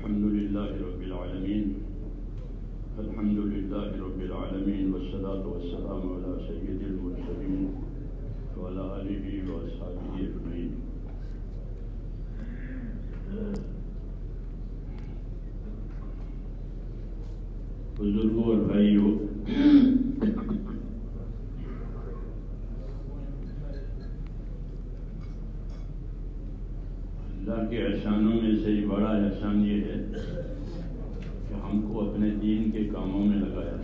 الحمد للہ رب العالمین الحمد للہ رب العالمین والصلاة والسلام علی سید المرسلین وعلی آلہ واصحابہ اجمعین۔ بزرگوں اور بھائیوں، اللہ کے احسانوں میں سے بڑا احسان یہ ہے کہ ہم کو اپنے دین کے کاموں میں لگایا،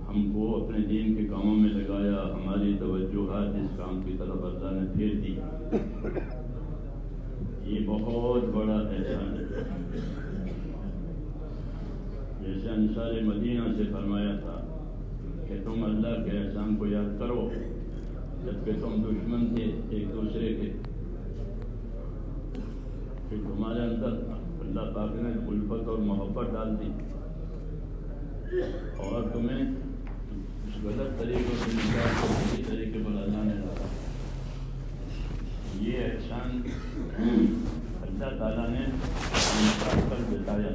ہم کو اپنے دین کے کاموں میں لگایا، ہماری توجہات اس کام کی طرف اللہ نے پھیر دی۔ یہ بہت بڑا احسان ہے۔ جیسے انصار مدینہ سے فرمایا تھا کہ تم اللہ کے احسان کو یاد کرو جبکہ تم دشمن تھے ایک دوسرے کے، پھر تمہارے اندر اللہ پاک نے الفت اور محبت ڈال دی اور تمہیں اس غلط طریقوں سے نکال کر صحیح طریقے پر اللہ نے ڈالا۔ یہ احسان اللہ تعالیٰ نے پر بتایا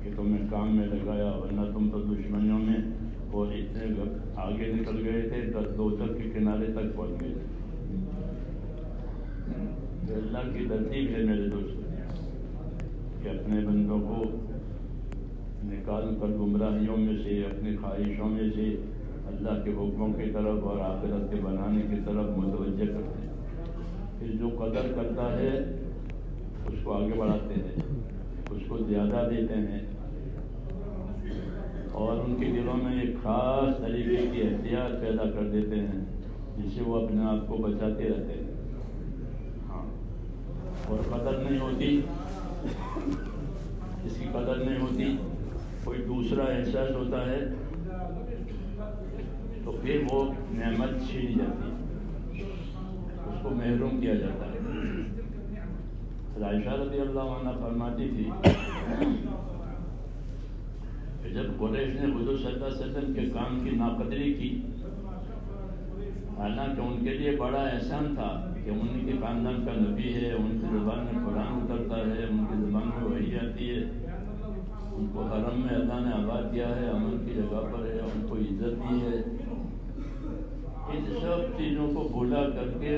کہ تمہیں کام میں لگایا، ورنہ تم تو دشمنیوں میں اور اتنے آگے نکل گئے تھے، دوزخ کے کنارے تک پہنچ گئے تھے۔ اللہ کی ترتیب ہے میرے دوست کہ اپنے بندوں کو نکال کر گمراہیوں میں سے، اپنی خواہشوں میں سے اللہ کے حکموں کی طرف اور آخرت کے بنانے کی طرف متوجہ کرتے ہیں۔ پھر جو قدر کرتا ہے اس کو آگے بڑھاتے ہیں، اس کو زیادہ دیتے ہیں اور ان کے دلوں میں ایک خاص طریقے کی احتیاط پیدا کر دیتے ہیں جس سے وہ اپنے آپ کو بچاتے رہتے ہیں۔ اور قدر نہیں ہوتی، اس کی قدر نہیں ہوتی، کوئی دوسرا احساس ہوتا ہے تو پھر وہ نعمت چھین جاتی، اس کو محروم کیا جاتا ہے۔ عائشہ رضی اللہ عنہ فرماتی تھی کہ جب قریش نے حضور صلی اللہ علیہ وسلم کے کام کی ناقدری کی، حالانکہ ان کے لیے بڑا احسان تھا کہ ان کے خاندان کا نبی ہے، ان کی زبان میں قرآن اترتا ہے، ان کی زبان میں وحی آتی ہے، ان کو حرم میں اللہ نے آباد کیا ہے، امن کی جگہ پر ہے، ان کو عزت دی ہے۔ ان سب چیزوں کو بھولا کر کے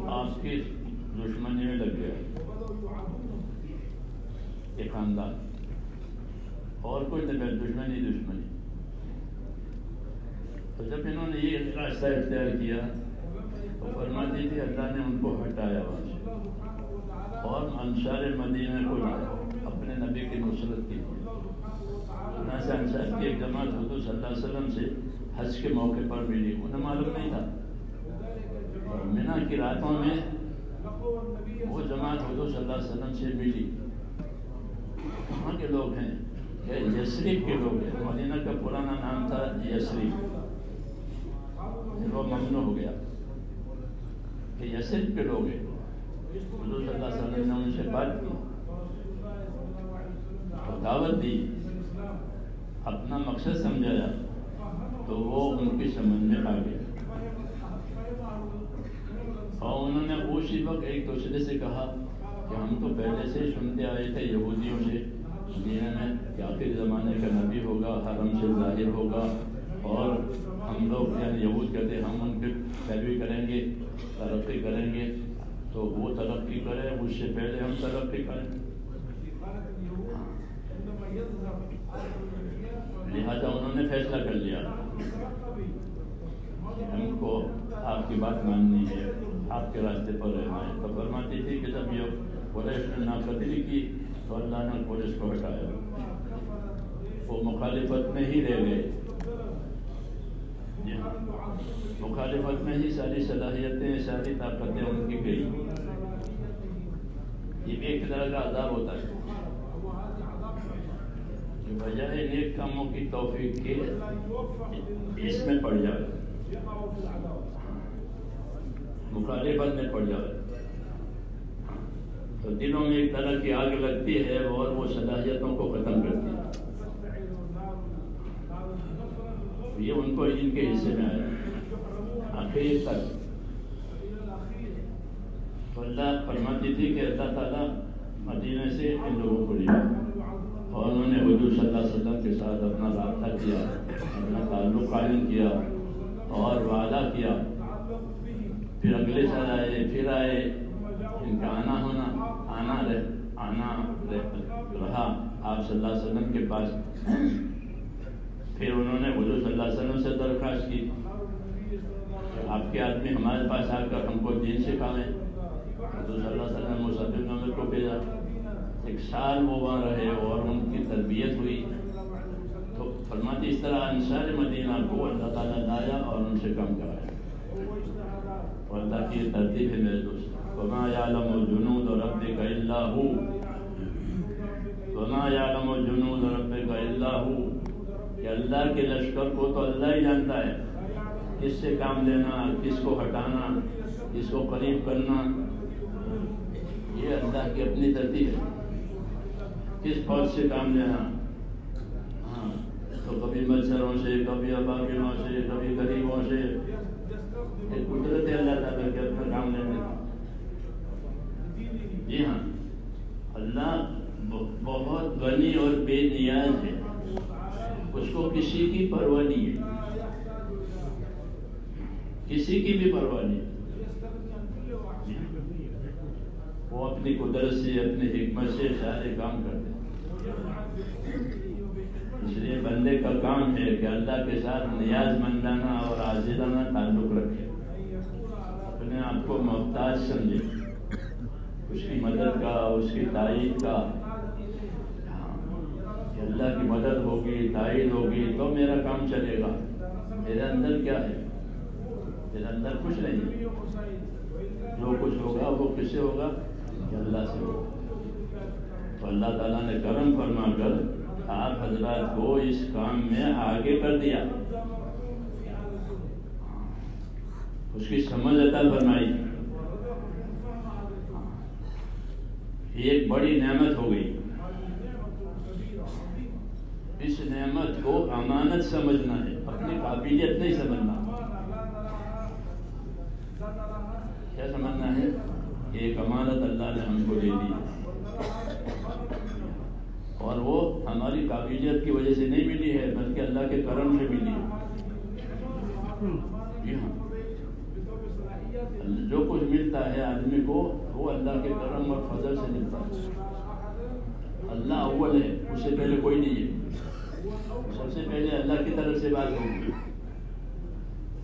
آپ کی دشمنی میں لگ گیا یہ خاندان، اور کوئی نہیں، دشمنی۔ تو جب انہوں نے یہ راستہ اختیار کیا تو فرماتی تھی اللہ نے ان کو ہٹایا وہاں سے اور انصار مدینہ کو اپنے نبی کی نصرت کی۔ چنانچہ انصار کی ایک جماعت حضور صلی اللہ علیہ وسلم سے حج کے موقع پر ملی، انہیں معلوم نہیں تھا۔ مینا کی راتوں میں وہ جماعت حضور صلی اللہ علیہ وسلم سے ملی۔ وہاں کے لوگ ہیں، یثرب کے لوگ ہیں، مدینہ کا پرانا نام تھا یثرب، وہ ممنوع ہو گیا کہ یثرب کے لوگ ہیں۔ حضور صلی اللہ علیہ وسلم نے ان سے بات کی اور دعوت دی، اپنا مقصد سمجھایا تو وہ ان کی سمجھ میں آ گیا اور انہوں نے اسی وقت ایک دوسرے سے کہا کہ ہم تو پہلے سے سنتے آئے تھے یہودیوں سے مدینہ میں کہ آخر زمانے کا نبی ہوگا، حرم سے ظاہر ہوگا، اور ہم لوگ یعنی یہود کہتے ہیں ہم ان کی پیروی کریں گے، ترقی کریں گے، تو وہ ترقی کرے اس سے پہلے ہم ترقی کریں۔ لہذا انہوں نے فیصلہ کر لیا کہ ہم کو آپ کی بات ماننی ہے، آپ کے راستے پر رہنا ہے۔ تو فرماتی تھی کہ جب یہ قریش نے ناقدری کی تو اللہ نے قریش کو ہٹایا، وہ مخالفت میں ہی رہ گئے، مخالفت میں ہی ساری صلاحیتیں، ساری طاقتیں ان کی گئی۔ یہ بھی ایک طرح کا عذاب ہوتا ہے کہ بجائے نیک کاموں کی توفیق کے اس میں پڑ جائے، مخالفت میں پڑ جائے تو دلوں میں ایک طرح کی آگ لگتی ہے اور وہ صلاحیتوں کو ختم کرتی ہے۔ یہ ان کو ان کے حصے میں آیا آخر تک۔ تو اللہ فرماتی تھی کہ اللہ تعالیٰ مدینہ سے ان لوگوں کو لیا اور انہوں نے حضور صلی اللہ علیہ وسلم کے ساتھ اپنا رابطہ کیا، اپنا تعلق قائم کیا اور وعدہ کیا. پھر اگلے سال آئے، پھر آئے، ان کا آنا رہا آپ صلی اللہ علیہ وسلم کے پاس. پھر انہوں نے حضور صلی اللہ علیہ وسلم سے درخواست کی کہ آپ کے آدمی ہمارے پاس آ کر ہم کو دین سکھائیں. حضور صلی اللہ علیہ وسلم مصعب بن عمر کو بھیجا. 1 سال وہ وہاں رہے اور ان کی تربیت ہوئی. تو فرماتی اس طرح انصار مدینہ کو اللہ تعالیٰ لایا اور ان سے کم کرایا. اور اللہ کی ترتیب ہے میرے دوست. وما يعلم جنود ربك الا هو، وما يعلم جنود ربك الا هو، کہ اللہ کے لشکر کو تو اللہ ہی جانتا ہے. کس سے کام لینا، کس کو ہٹانا، کس کو قریب کرنا، یہ اللہ کی اپنی ترتیب ہے. کس فوج سے کام لینا، ہاں تو کبھی مچھروں سے، کبھی ابابلوں سے، کبھی غریبوں سے. یہ قدرت ہے اللہ تعالیٰ کے اپنا کام لینے کا. جی ہاں، اللہ بہت غنی اور بے نیاز ہے. اس کو کسی کی پرواہ نہیں ہے، کسی کی بھی پرواہ نہیں. وہ اپنی قدرت سے، اپنی حکمت سے سارے کام کرتے ہیں. اس لیے بندے کا کام ہے کہ اللہ کے ساتھ نیاز مندانہ اور عاجزانہ تعلق رکھے، اپنے آپ کو محتاج سمجھے، اس کی مدد کا، اس کی تائید کا. کہ اللہ کی مدد ہوگی، تائید ہوگی تو میرا کام چلے گا. میرے اندر کیا ہے؟ میرے اندر کچھ نہیں. جو کچھ ہوگا وہ کس سے ہوگا؟ کہ اللہ سے ہوگا. تو اللہ تعالیٰ نے کرم فرما کر آپ حضرات کو اس کام میں آگے کر دیا. اس کی سمجھ عطا فرمائی. یہ ایک بڑی نعمت ہو گئی. اس نعمت کو امانت سمجھنا ہے، اپنی قابلیت نہیں سمجھنا. کیا سمجھنا ہے؟ ایک امانت اللہ نے ہم کو دے دی اور وہ ہماری قابلیت کی وجہ سے نہیں ملی ہے، بلکہ اللہ کے کرم سے ملی ہے. جی ہاں، جو کچھ ملتا ہے آدمی کو وہ اللہ کے کرم اور فضل سے ملتا ہے. اللہ اول ہے، اس سے پہلے کوئی نہیں ہے. سب سے پہلے اللہ کی طرف سے بات ہوگی.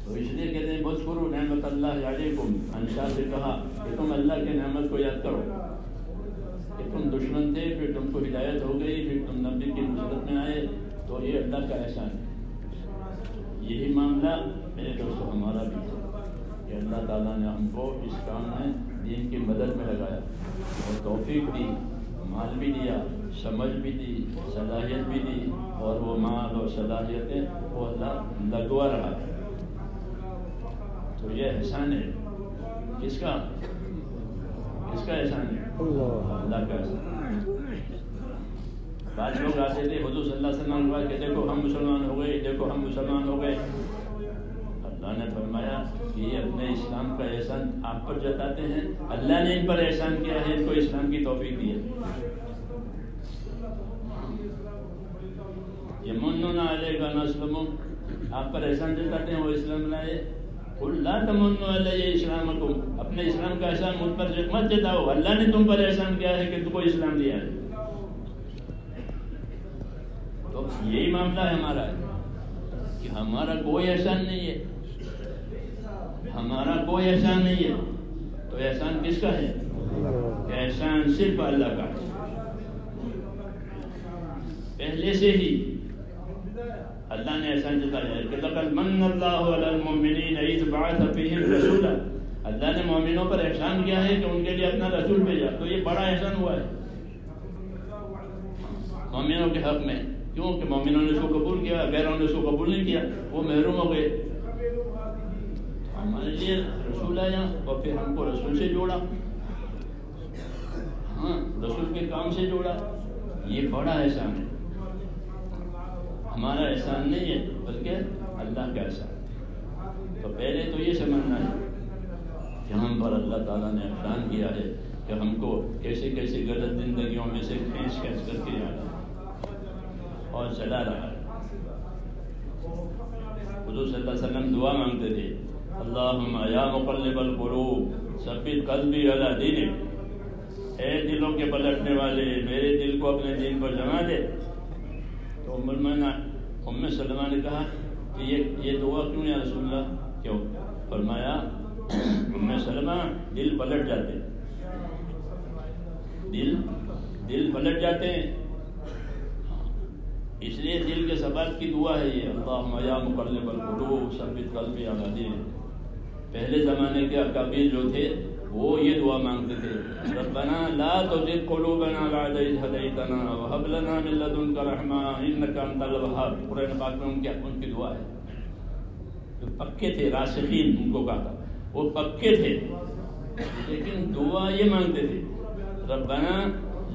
تو اس لیے کہتے ہیں بذکروا نعمت اللہ علیکم. انصار سے کہا کہ تم اللہ کے نعمت کو یاد کرو کہ تم دشمن تھے، پھر تم کو ہدایت ہو گئی، پھر تم نبی کی نصرت میں آئے. تو یہ اللہ کا احسان ہے. یہی معاملہ میرے دوستوں ہمارا بھی ہے کہ اللہ تعالیٰ نے ہم کو اس کام میں دین کی مدد میں لگایا اور توفیق دی، مال بھی دیا، سمجھ بھی دی، صلاحیت بھی دی. اور وہ مال اور صلاحیتیں وہ اللہ لگوا رہا ہے. تو یہ احسان ہے. کس کا؟ کس کا احسان ہے؟ اللہ کا احسان. بعض لوگ آتے تھے حضور صلی اللہ علیہ وسلم کہ دیکھو ہم مسلمان ہو گئے، دیکھو ہم مسلمان ہو گئے. اللہ نے فرمایا کہ یہ اپنے اسلام کا احسان آپ پر جتاتے ہیں. اللہ نے ان پر احسان کیا ہے، ان کو اسلام کی توفیق دی ہے. یمنون علیک ان اسلموا، آپ پر احسان جتاتے ہیں وہ اسلام لائے. قل لا تمنوا علی اسلامکم، اپنے اسلام کا احسان مجھ پر مت جتاؤ، اللہ نے تم پر احسان کیا ہے کہ تم کو اسلام دیا ہے. تو یہی معاملہ ہے ہمارا کہ ہمارا کوئی احسان نہیں ہے، ہمارا کوئی احسان نہیں ہے. تو احسان کس کا ہے؟ کہ احسان صرف اللہ کا ہے. پہلے سے ہی اللہ نے احسان جتایا ہے کہ لقد من اللہ علی المؤمنین اذ بعث فیہم رسولا. اللہ نے مومنوں پر احسان کیا ہے کہ ان کے لیے اپنا رسول بھیجا. تو یہ بڑا احسان ہوا ہے مومنوں کے حق میں. کیوں کہ مومنوں نے اس کو قبول کیا، غیروں نے اس کو قبول نہیں کیا، وہ محروم ہو گئے. ہمارے لیے رسول آیا اور پھر ہم کو رسول سے جوڑا، ہاں رسول کے کام سے جوڑا. یہ بڑا احسان ہے. ہمارا احسان نہیں ہے بلکہ اللہ کا احسان. تو پہلے تو یہ سمجھنا ہے کہ ہم پر اللہ تعالیٰ نے احسان کیا ہے کہ ہم کو کیسی کیسی غلط زندگیوں میں سے کھینچ کر کے آیا اور چلا رہا ہے۔ حضور صلی اللہ علیہ وسلم دعا مانگتے تھے، اللہم یا مقلب القلوب ثبت قلبی علی دینک، اے دلوں کے پلٹنے والے میرے دل کو اپنے دین پر جما دے۔ تو ام سلمہ نے کہا کہ یہ دعا کیوں یا رسول اللہ؟ کیوں؟ فرمایا ام سلمہ دل پلٹ جاتے، دل پلٹ جاتے ہیں، اس لیے دل کے ثبات کی دعا ہے یہ، اللہم یا مقلب القلوب ثبت قلبی علی دینک۔ پہلے زمانے کے اکابر جو تھے وہ یہ دعا مانگتے تھے، ربنا لا تزغ قلوبنا بعد اذ ہدیتنا وہب لنا من لدنک رحمہ انک انت الوہاب۔ قرآن پاک میں ان کی دعا ہے، جو پکے تھے راسخین ان کو کہا تھا، وہ پکے تھے لیکن دعا یہ مانگتے تھے، ربنا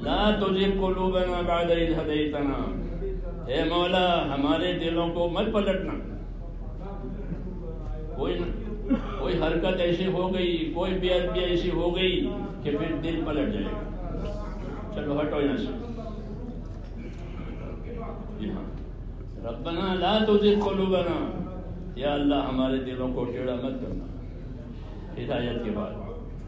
لا تزغ قلوبنا بعد اذ ہدیتنا، اے مولا ہمارے دلوں کو مت پلٹنا، کوئی حرکت ایسی ہو گئی، کوئی بے ایسی ہو گئی کہ پھر دل پلٹ جائے گا، چلو ہٹو یہاں سے۔ جی ہاں، ربنا لا تزغ قلوبنا، یا اللہ ہمارے دلوں کو ٹیڑھا مت کرنا۔ ہدایت کے بعد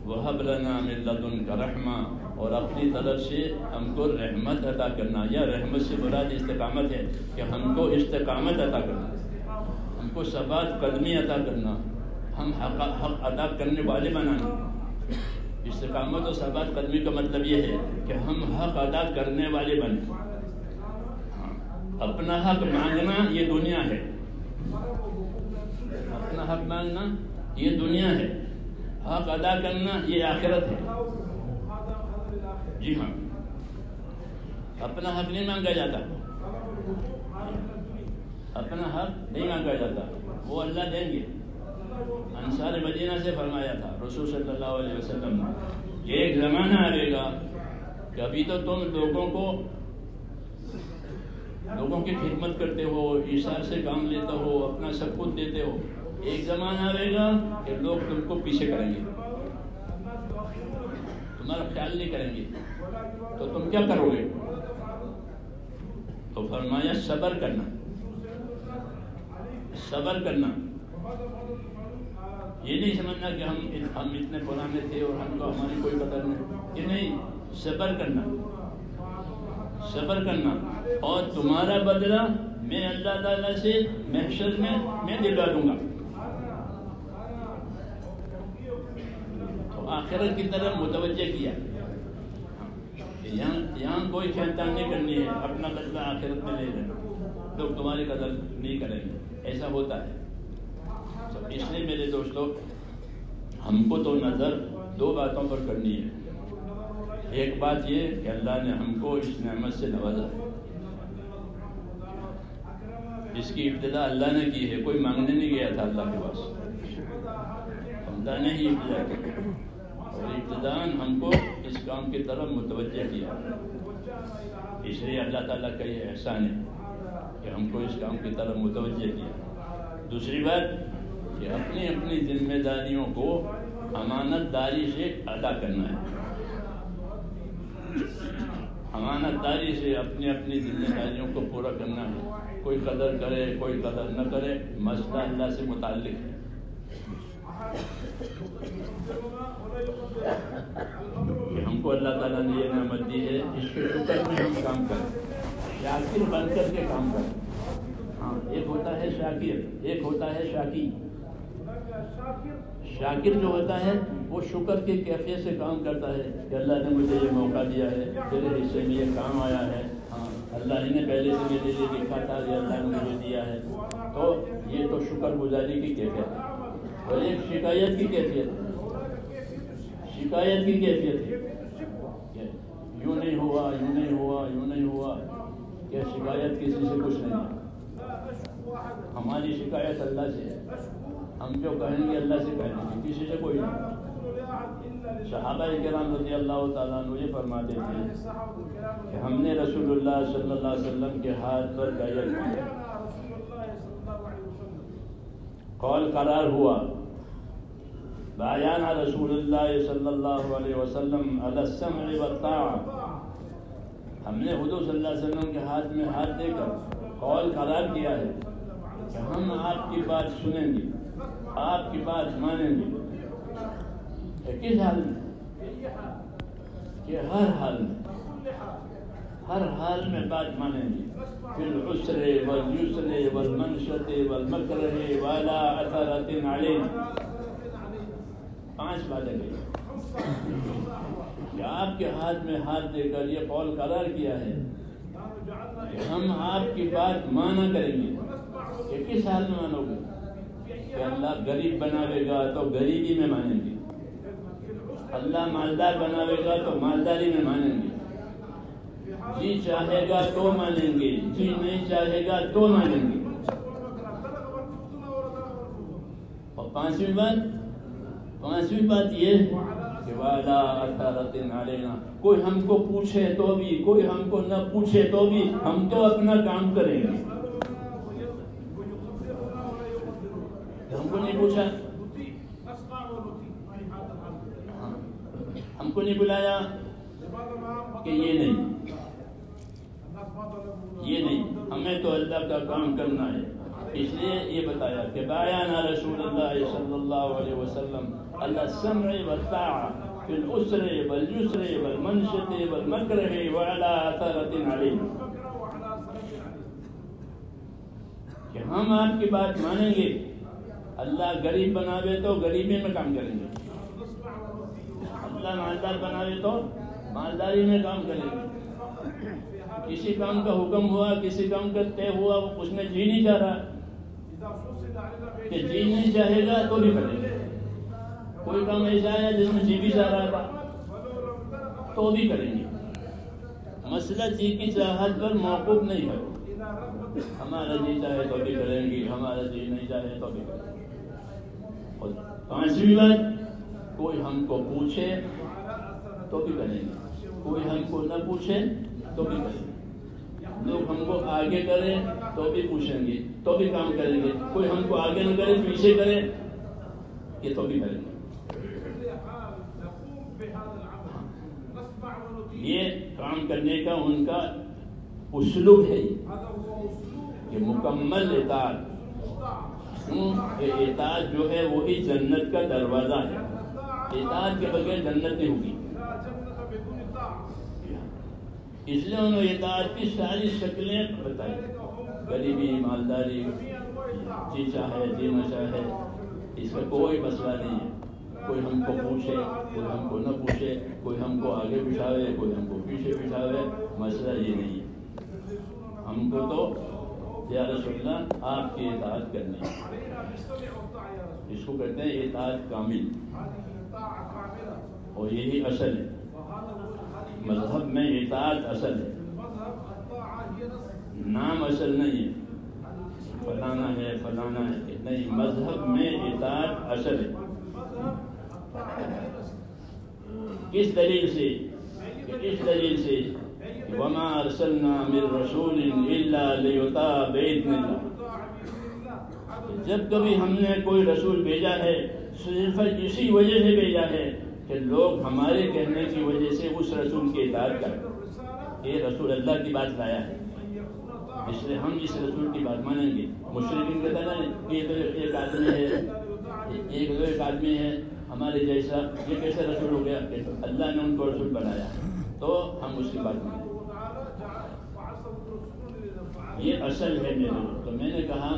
وہب لنا من لدنک رحمہ، اور اپنی طرف سے ہم کو رحمت عطا کرنا، یا رحمت سے مراد استقامت ہے کہ ہم کو استقامت عطا کرنا، ہم کو ثبات قدمی عطا کرنا، ہم حق ادا کرنے والے بنانا۔ استقامت و ثبات قدمی کا مطلب یہ ہے کہ ہم حق ادا کرنے والے بنیں۔ اپنا حق مانگنا یہ دنیا ہے، اپنا حق مانگنا یہ دنیا ہے، حق ادا کرنا یہ آخرت ہے۔ جی ہاں، اپنا حق نہیں مانگا جاتا، اپنا حق نہیں مانگا جاتا، وہ اللہ دیں گے۔ انصار مدینہ سے فرمایا تھا رسول صلی اللہ علیہ وسلم نے، ایک زمانہ آئے گا کہ ابھی تو تم لوگوں کی خدمت کرتے ہو، ایثار سے کام لیتے ہو، اپنا سب کچھ دیتے ہو، ایک زمانہ آئے گا کہ لوگ تم کو پیچھے کریں گے، تمہارا خیال نہیں کریں گے، تو تم کیا کرو گے؟ تو فرمایا صبر کرنا، صبر کرنا، یہ نہیں سمجھنا کہ ہم اتنے پرانے تھے اور ہم کو ہماری کوئی قدر نہیں، کہ نہیں، صبر کرنا، صبر کرنا، اور تمہارا بدلہ میں اللہ تعالیٰ سے محشر میں دلوا دوں گا۔ تو آخرت کی طرف متوجہ کیا، یہاں کوئی شیطان نہیں کرنی ہے، اپنا بدلہ آخرت میں لے لینا، لوگ تمہاری قدر نہیں کریں گے، ایسا ہوتا ہے۔ اس لیے میرے دوستوں، ہم کو تو نظر دو باتوں پر کرنی ہے۔ ایک بات یہ کہ اللہ نے ہم کو اس نعمت سے نوازا، جس کی ابتدا اللہ نے کی ہے، کوئی مانگنے نہیں گیا تھا اللہ کے پاس، اللہ نے ہی ابتدا کی، اور ابتداً ہم کو اس کام کی طرف متوجہ کیا۔ اس لیے اللہ تعالیٰ کا یہ احسان ہے کہ ہم کو اس کام کی طرف متوجہ کیا۔ دوسری بات کہ اپنی ذمہ داریوں کو امانت داری سے ادا کرنا ہے، امانت داری سے اپنی ذمہ داریوں کو پورا کرنا ہے، کوئی قدر کرے کوئی قدر نہ کرے، مسئلہ اللہ سے متعلق ہے۔ کہ ہم کو اللہ تعالیٰ نے یہ نعمت دی ہے، اس کے شکر میں ہم کام کریں، شاکر بن کر کے کام کریں۔ ہاں، ایک ہوتا ہے شاکر، ایک ہوتا ہے شاکی۔ شاکر جو ہوتا ہے وہ شکر کی کیفیت سے کام کرتا ہے کہ اللہ نے مجھے یہ موقع دیا ہے، تیرے حصے میں یہ کام آیا ہے، ہاں اللہ نے پہلے سے میرے لیے لکھا تھا، یہ اللہ نے مجھے دیا ہے، تو یہ تو شکر گزاری کی کیفیت ہے۔ اور ایک شکایت کی کیفیت ہے، شکایت کی کیفیت ہے، یوں نہیں ہوا، یوں نہیں ہوا، یوں نہیں ہوا، کہ شکایت کسی سے کچھ نہیں ہے، ہماری شکایت اللہ سے ہے، ہم جو کہیں گے اللہ سے کہیں گے، کسی سے کوئی نہیں۔ صحابہ کرام رضی اللہ تعالیٰ عنہ یہ فرماتے تھے کہ ہم نے رسول اللہ صلی اللہ علیہ وسلم کے ہاتھ پر بیعت کی، قول قرار ہوا بايعنا رسول الله صلی اللہ علیہ وسلم علی السمع والطاعة، ہم نے حضور صلی اللہ علیہ وسلم کے ہاتھ میں ہاتھ دے کر قول قرار کیا ہے کہ ہم آپ کی بات سنیں گے، آپ کی بات مانیں گے۔ کس حال میں؟ کہ ہر حال میں بات مانیں گے، فی العسر والیسر والمنشط والمکرہ وعلی اثرۃ علینا، 5 باتیں گئی کہ آپ کے ہاتھ میں ہاتھ دے کر یہ قول قرار کیا ہے کہ ہم آپ کی بات مانا کریں گے۔ کہ کس حال میں مانو گے؟ کہ اللہ غریب بناوے گا تو غریبی میں مانیں گے، اللہ مالدار بناوے گا تو مالداری میں مانیں گے، جی چاہے گا تو مانیں گے، جی نہیں چاہے گا تو مانیں گے۔ اور پانچویں بات یہ کہ وعلی اثرۃ علینا، کوئی ہم کو پوچھے تو بھی، کوئی ہم کو نہ پوچھے تو بھی ہم تو اپنا کام کریں گے۔ ہم کو نہیں پوچھا، ہم کو نہیں بلایا کہ یہ نہیں، ہمیں تو اللہ کا کام کرنا ہے، اس لیے یہ بتایا کہ بايعنا رسول اللہ صلی اللہ علیہ وسلم علی السمع والطاعة فی العسر والیسر والمنشط والمکرہ وعلی اثرۃ علینا، کہ ہم آپ کی بات مانیں گے، اللہ غریب بناوے تو غریبی میں کام کریں گے، اللہ مالدار بناوے تو مالداری میں کام کریں گے۔ کسی کام کا حکم ہوا، کسی کام کا طے ہوا، اس میں جی نہیں چاہ رہا کہ جی نہیں چاہے گا تو بھی کریں گے، کوئی کام ایسا ہے جس میں جی بھی چاہ رہا تھا تو بھی کریں گے۔ مسئلہ جی کی چاہت پر موقوف نہیں ہے، ہمارا جی چاہے تو بھی کریں گے، ہمارا جی نہیں چاہے تو بھی کریں گے۔ اور پانچویں بات، کوئی ہم کو پوچھے تو بھی کریں گے، کوئی ہم کو نہ پوچھے تو بھی کریں گے۔ لوگ ہم کو آگے کریں تو بھی پوچھیں گے، تو بھی کام کریں گے، کوئی ہم کو آگے نہ کرے پیچھے کرے یہ تو بھی کریں گے۔ یہ کام کرنے کا ان کا اسلوب ہے کہ مکمل اطاعت، اطاعت جو ہے وہی جنت کا دروازہ ہے، اطاعت کے بغیر جنت نہیں ہوگی۔ اس لیے انہوں نے اطاعت کی ساری شکلیں بتائی، غریبی، مالداری، جی چاہے جی نہ چاہے، اس کا کوئی مسئلہ نہیں ہے۔ کوئی ہم کو پوچھے، کوئی ہم کو نہ پوچھے، کوئی ہم کو آگے بٹھاوے، کوئی ہم کو پیچھے بٹھاوے، مسئلہ یہ نہیں ہے۔ ہم کو تو یا رسول اللہ آپ کی اطاعت کرنی ہے، اس کو کہتے ہیں اطاعت کامل، اور یہی اصل ہے۔ مذہب میں اطاعت اصل ہے، نام اصل نہیں ہے، فلانا ہے فلانا ہے نہیں، مذہب میں اطاعت اصل ہے۔ کس دلیل سے؟ اس دلیل سے وما ارسلنا من رسول الا لیطاع باذن اللہ، جب کبھی ہم نے کوئی رسول بھیجا ہے صرف اسی وجہ سے بھیجا ہے کہ لوگ ہمارے کہنے کی وجہ سے اس رسول کی اطاعت کریں۔ یہ رسول اللہ کی بات لایا ہے، اس لیے ہم اس رسول کی بات مانیں گے۔ مشرکین کہتے ہیں نا یہ تو ایک آدمی ہے، ایک آدمی ہے ہمارے جیسا، یہ کیسے رسول ہو گیا؟ اللہ نے ان کو رسول بنایا تو ہم اس کی بات مانیں۔ یہ اصل ہے میرے لوگ۔ تو میں نے کہا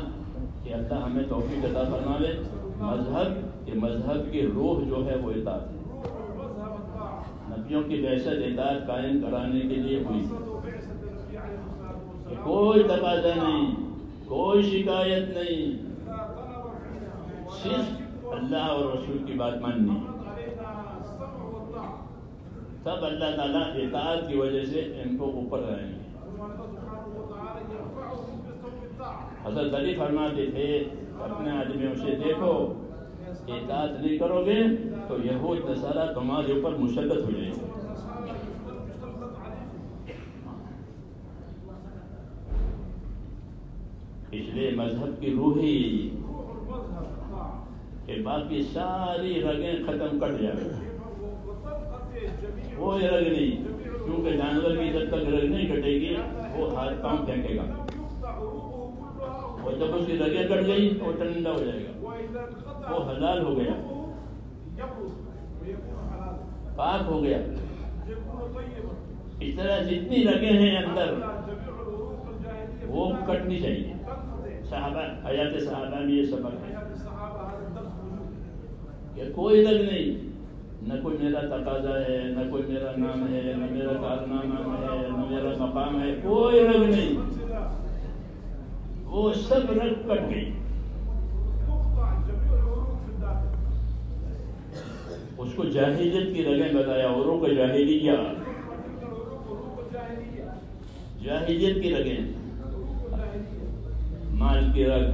کہ اللہ ہمیں توفیق عطا فرماوے، مذہب کی روح جو ہے وہ اطاعت ہے، نبیوں کی بعثت اطاعت قائم کرانے کے لیے ہوئی، کوئی تقاضا نہیں، کوئی شکایت نہیں، صرف اللہ اور رسول کی بات ماننی۔ تب اللہ تعالیٰ اطاعت کی وجہ سے ان کو اوپر رہیں گے۔ حضرت علی فرماتے تھے اپنے آدمیوں سے، دیکھو اطاعت نہیں کرو گے تو یہود نصارہ تمہارے اوپر مشدد ہو جائیں گے۔ اس لیے مذہب کی روح ہی کہ باقی ساری رگیں ختم کٹ جائیں، کوئی رگ نہیں، کیونکہ جانور کی جب تک رگ نہیں کٹے گی وہ ہاتھ پاؤں پھینکے گا، اور جب اس کی رگیں کٹ گئی تو وہ ٹھنڈا ہو جائے گا، وہ حلال ہو گیا، پاک ہو گیا۔ اس طرح جتنی رگیں ہیں اندر وہ کٹنی چاہیے۔ صحابہ حیات صحابہ میں یہ سبق ہے کہ کوئی رگ نہیں، نہ کوئی میرا تقاضا ہے، نہ کوئی میرا نام ہے، نہ میرا کارنامہ ہے، نہ میرا مقام ہے، کوئی رگ نہیں، وہ سب رگ کٹ گئی۔ اس کو جاہلیت کی رگیں بتایا، اوروں کا جاہلیہ، جاہلیت کی رگیں، مال کی رگ،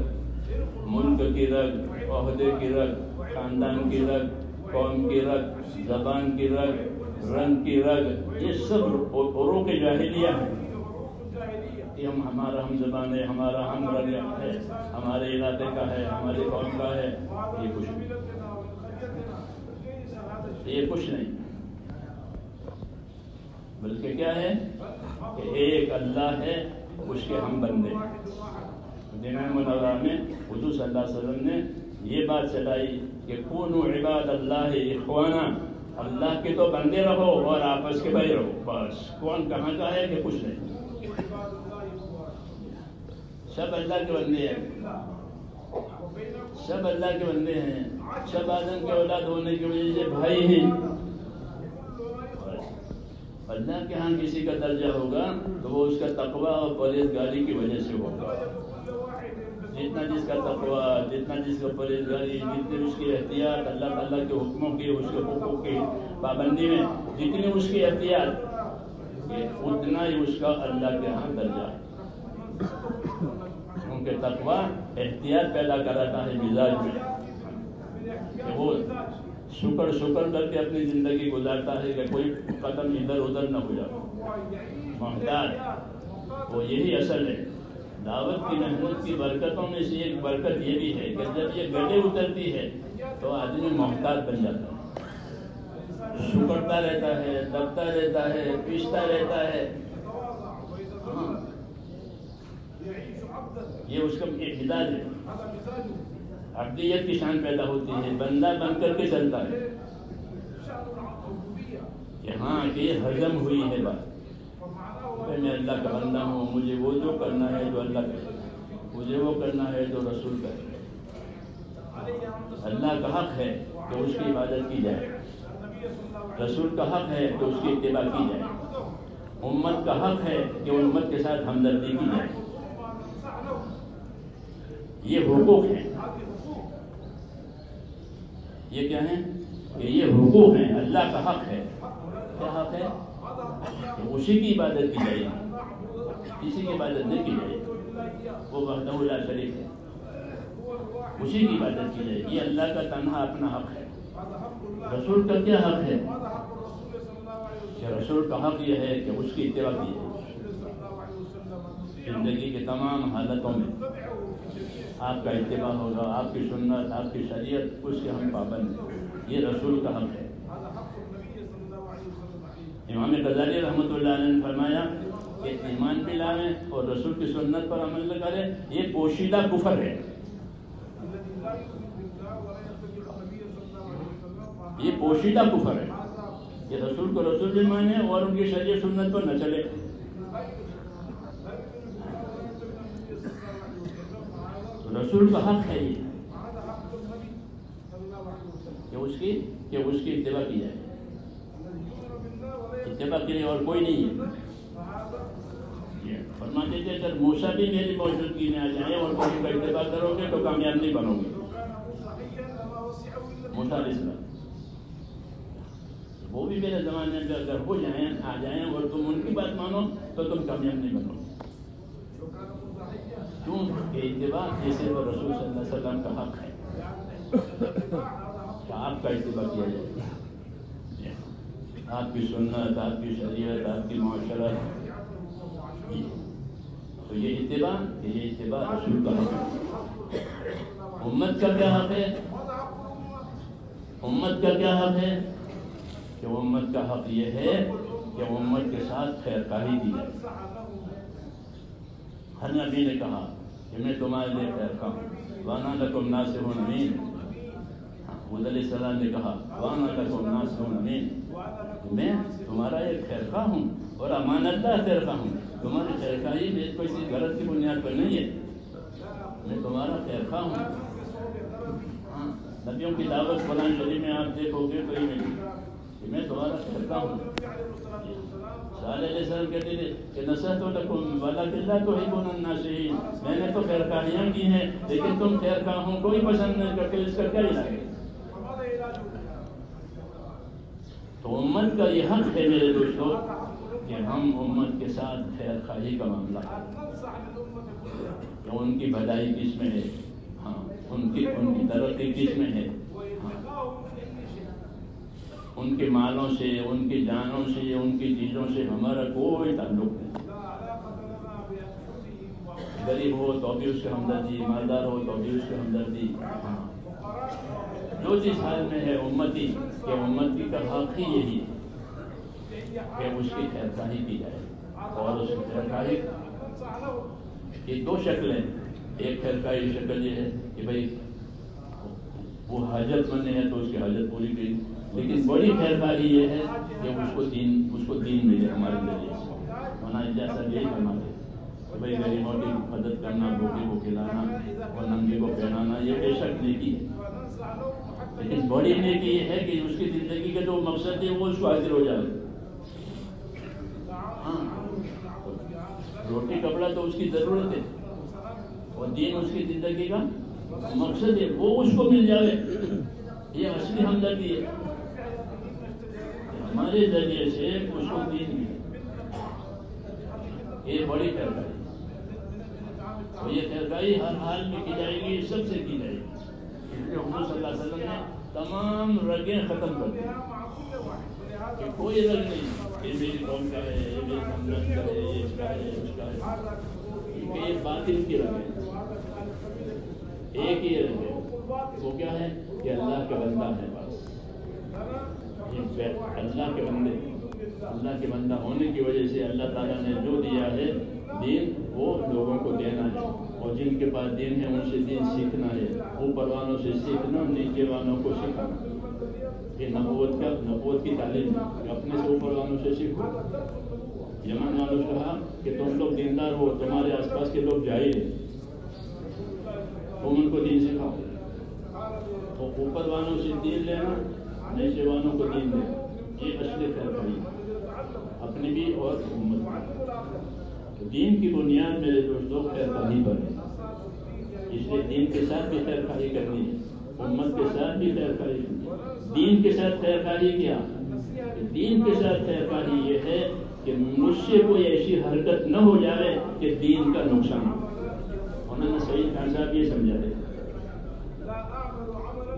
ملک کی رگ، عہدے کی رگ، خاندان کی رگ، قوم کی رگ، زبان کی رگ، رنگ کی رگ، یہ سب اوروں کے جاہلیہ ہیں۔ یہ ہمارا ہم زبان ہے، ہمارا ہم رگ ہے، ہمارے علاقے کا ہے، ہمارے قوم کا ہے، یہ کچھ نہیں، یہ کچھ نہیں، بلکہ کیا ہے کہ ایک اللہ ہے، اس کے ہم بندے۔ جامعہ منورہ میں حضور صلی اللہ علیہ وسلم نے یہ بات چلائی کہ کونوا عباد اللہ اخوانا، اللہ کے تو بندے رہو اور آپس کے بھائی رہو، بس۔ کون کہاں کا ہے کہ کچھ نہیں، سب اللہ کے بندے ہیں، سب اللہ کے بندے ہیں، سب آدم کے اولاد ہونے کی وجہ سے بھائی ہیں۔ اللہ کے ہاں کسی کا درجہ ہوگا تو وہ اس کا تقوی اور پرہیزگاری کی وجہ سے ہوگا۔ جتنا جس کا تقوی، جتنا جس کا پرہیزگاری، جتنی اس کی احتیاط اللہ تعالیٰ کے حکموں کی، اس کے حقوق کی پابندی میں جتنی اس کی احتیاط، اتنا ہی اس کا اللہ کے ہاں درجہ ہے۔ کیونکہ تقوی احتیاط پیدا کراتا ہے مزاج میں، کہ وہ شکر کر کے اپنی زندگی گزارتا ہے کہ کوئی قدم ادھر ادھر نہ ہو جائے، محتاط۔ وہ یہی اصل ہے دعوت کی محنت کی برکتوں میں سے ایک برکت یہ بھی ہے کہ جب یہ گلے اترتی ہے تو آدمی محتاط بن جاتا ہے، شکرتا رہتا ہے، دبتا رہتا ہے، پیستا رہتا ہے۔ یہ اس کا ایک مزاج ہے، عبدیت کی شان پیدا ہوتی ہے، بندہ بن کر کے چلتا ہے کہ ہاں کہ یہ ہضم ہوئی ہے بات کہ میں اللہ کا بندہ ہوں، مجھے وہ جو کرنا ہے جو اللہ کرے، مجھے وہ کرنا ہے جو رسول کرے۔ اللہ کا حق ہے کہ اس کی عبادت کی جائے، رسول کا حق ہے کہ اس کی اتباع کی جائے، امت کا حق ہے کہ امت کے ساتھ ہمدردی کی جائے۔ یہ حقوق ہیں، یہ کیا ہیں کہ یہ حقوق ہیں، اللہ کا حق ہے۔ کیا حق ہے؟ کہ اسی کی عبادت کی جائے، کسی کی عبادت نہیں کی جائے، وہ وحدہ لا شریک ہے، اسی کی عبادت کی جائے۔ یہ اللہ کا تنہا اپنا حق ہے۔ رسول کا کیا حق ہے کہ رسول کا حق یہ ہے کہ اس کی اتباع کی جائے زندگی کے تمام حالتوں میں۔ آپ کا اتباع ہوگا، آپ کی سنت، آپ کی شریعت، اس کے ہم پابند ہیں، یہ رسول کا حق ہے۔ امام غزالی رحمۃ اللہ علیہ نے فرمایا کہ ایمان بھی لائیں اور رسول کی سنت پر عمل نہ کریں، یہ پوشیدہ کفر ہے، یہ پوشیدہ کفر ہے کہ رسول کو رسول بھی مانے اور ان کی شریعت سنت پر نہ چلے۔ رسول کا حق ہے یہ کہ اس کی اتباع کی جائے، اتباع کے لیے اور کوئی نہیں ہے۔ فرماتے تھے اگر موسیٰ بھی میری موجودگی میں آ جائیں اور کوئی کا اتباع کرو گے تو کامیاب نہیں بنو گے۔ موسیٰ علیہ السلام وہ بھی میرے زمانے میں اگر ہو جائیں، آ جائیں اور تم ان کی بات مانو تو تم کامیاب نہیں بنو گے۔ کیوں کہ اتباع جیسے وہ رسول صلی اللہ علیہ وسلم کا حق ہے کہ آپ کا اتباع کیا جائے، آپ کی سنت، آپ کی شریعت، آپ کی معاشرت، تو یہ اتباع رسول کا حق ہے۔ امت کا کیا حق ہے امت کا کیا حق ہے کہ امت کا حق یہ ہے کہ امت کے ساتھ خیر خواہی کی جائے۔ ہر نبی نے کہا کہ میں تمہارے لیے خیر خواہ ہوں، وَأَنَا لَكُمْ نَاصِحٌ أَمِينٌ۔ حود علیہ السلام نے کہا وَأَنَا لَكُمْ نَاصِحٌ أَمِينٌ، میں تمہارا ایک خیر خواہ ہوں اور امانت دار خیر خواہ ہوں۔ تمہاری خیر خواہی میں کوئی سی غلط کی بنیاد پر نہیں ہے، میں تمہارا خیر خواہ ہوں۔ نبیوں کی دعوت قرآن شریف میں آپ دیکھو گے کوئی نہیں کہ میں تمہارا خیر خواہ ہوں۔ صالح علیہ السلام کہتے تھے کہ نصحت لکم ولکن لا تحبون الناصحین، میں نے تو خیر خواہیاں کی ہیں لیکن تم خیر خواہوں کوئی پسند نہیں کرتے، اس کا کیا علاج ہے؟ تو امت کا یہ حق ہے میرے دوستو کہ ہم امت کے ساتھ خیر خواہی کا معاملہ کریں کہ ان کی بھلائی کس میں ہے، ہاں ان کی ترقی کس میں ہے، ان کے مالوں سے، ان کی جانوں سے، ان کی چیزوں سے ہمارا کوئی تعلق نہیں۔ غریب ہو تو بھی اس کے ہمدردی، مالدار ہو تو بھی اس کے ہمدردی، جو جس حال میں ہے امتی کہ امتی کا حق ہی یہی ہے کہ اس کی خیر خواہی کی جائے۔ اور اس کی خیر خواہی کی دو شکلیں، ایک خیر خواہی شکل یہ ہے کہ بھائی وہ حاجت مند ہے تو اس کی حاجت پوری کی، لیکن بڑی خیر خواہی یہ ہے کہ اس کو دین ملے ہمارے ذریعے سے۔ مولانا جیسا یہی فرماتے کہ بھائی غریبوں کی مدد کرنا، بھوکے کو کھلانا اور ننگے کو پہنانا یہ بے شک نیکی ہے، لیکن بڑی نیکی یہ ہے کہ اس کی زندگی کا جو مقصد ہے وہ اس کو حاصل ہو جائے۔ ہاں روٹی کپڑا تو اس کی ضرورت ہے اور دین اس کی زندگی کا مقصد ہے، وہ اس کو مل جائے، یہ اصلی ہمدردی ہے۔ ہمارے ذریعے سے اس کو دین ملے، یہ بڑی خیر خواہی، اور یہ خیر خواہی ہر حال میں کی جائے گی، سب سے کی جائے گی۔ محمد صلی اللہ علیہ وسلم نے تمام رگیں ختم کر دی کہ کوئی رگ نہیں، یہ میری قوم کا ہے، یہ میری خاندان کا ہے، یہ اس کا ہے، اس کا ہے، کیونکہ یہ باطل کی رگ ہے۔ ایک ہی رگ ہے، وہ کیا ہے کہ اللہ کا بندہ ہے، بس اللہ کے بندے، اللہ کے بندہ ہونے کی وجہ سے اللہ تعالیٰ نے جو دیا ہے دین وہ لوگوں کو دینا ہے، اور جن کے پاس دین ہے ان سے دین سیکھنا ہے، اوپر والوں سے سیکھنا، نیچے والوں کو سکھانا۔ یہ نبوت کی تعلیم ہے کہ اپنے سے اوپر والوں سے سیکھو۔ یمن والوں سے کہا کہ تم لوگ دیندار ہو، تمہارے آس پاس کے لوگ جاہل ہیں، تم ان کو دین سکھاؤ۔ تو اوپر والوں سے دین لینا، نیچے والوں کو دین دینا، یہ اصل خیر خواہی اپنی بھی اور امت۔ دین کی بنیاد میرے دوستوں خیر خواہی پر ہے، اس لیے دین کے ساتھ بھی خیر خواہی کرنی ہے، امت کے ساتھ بھی خیر خواہی کرنی ہے۔ دین کے ساتھ خیر خواہی کیا؟ دین کے ساتھ خیر خواہی یہ ہے کہ مجھ سے کوئی ایسی حرکت نہ ہو جائے کہ دین کا نقصان ہو۔ انہوں نے سعید خان صاحب یہ سمجھا تھے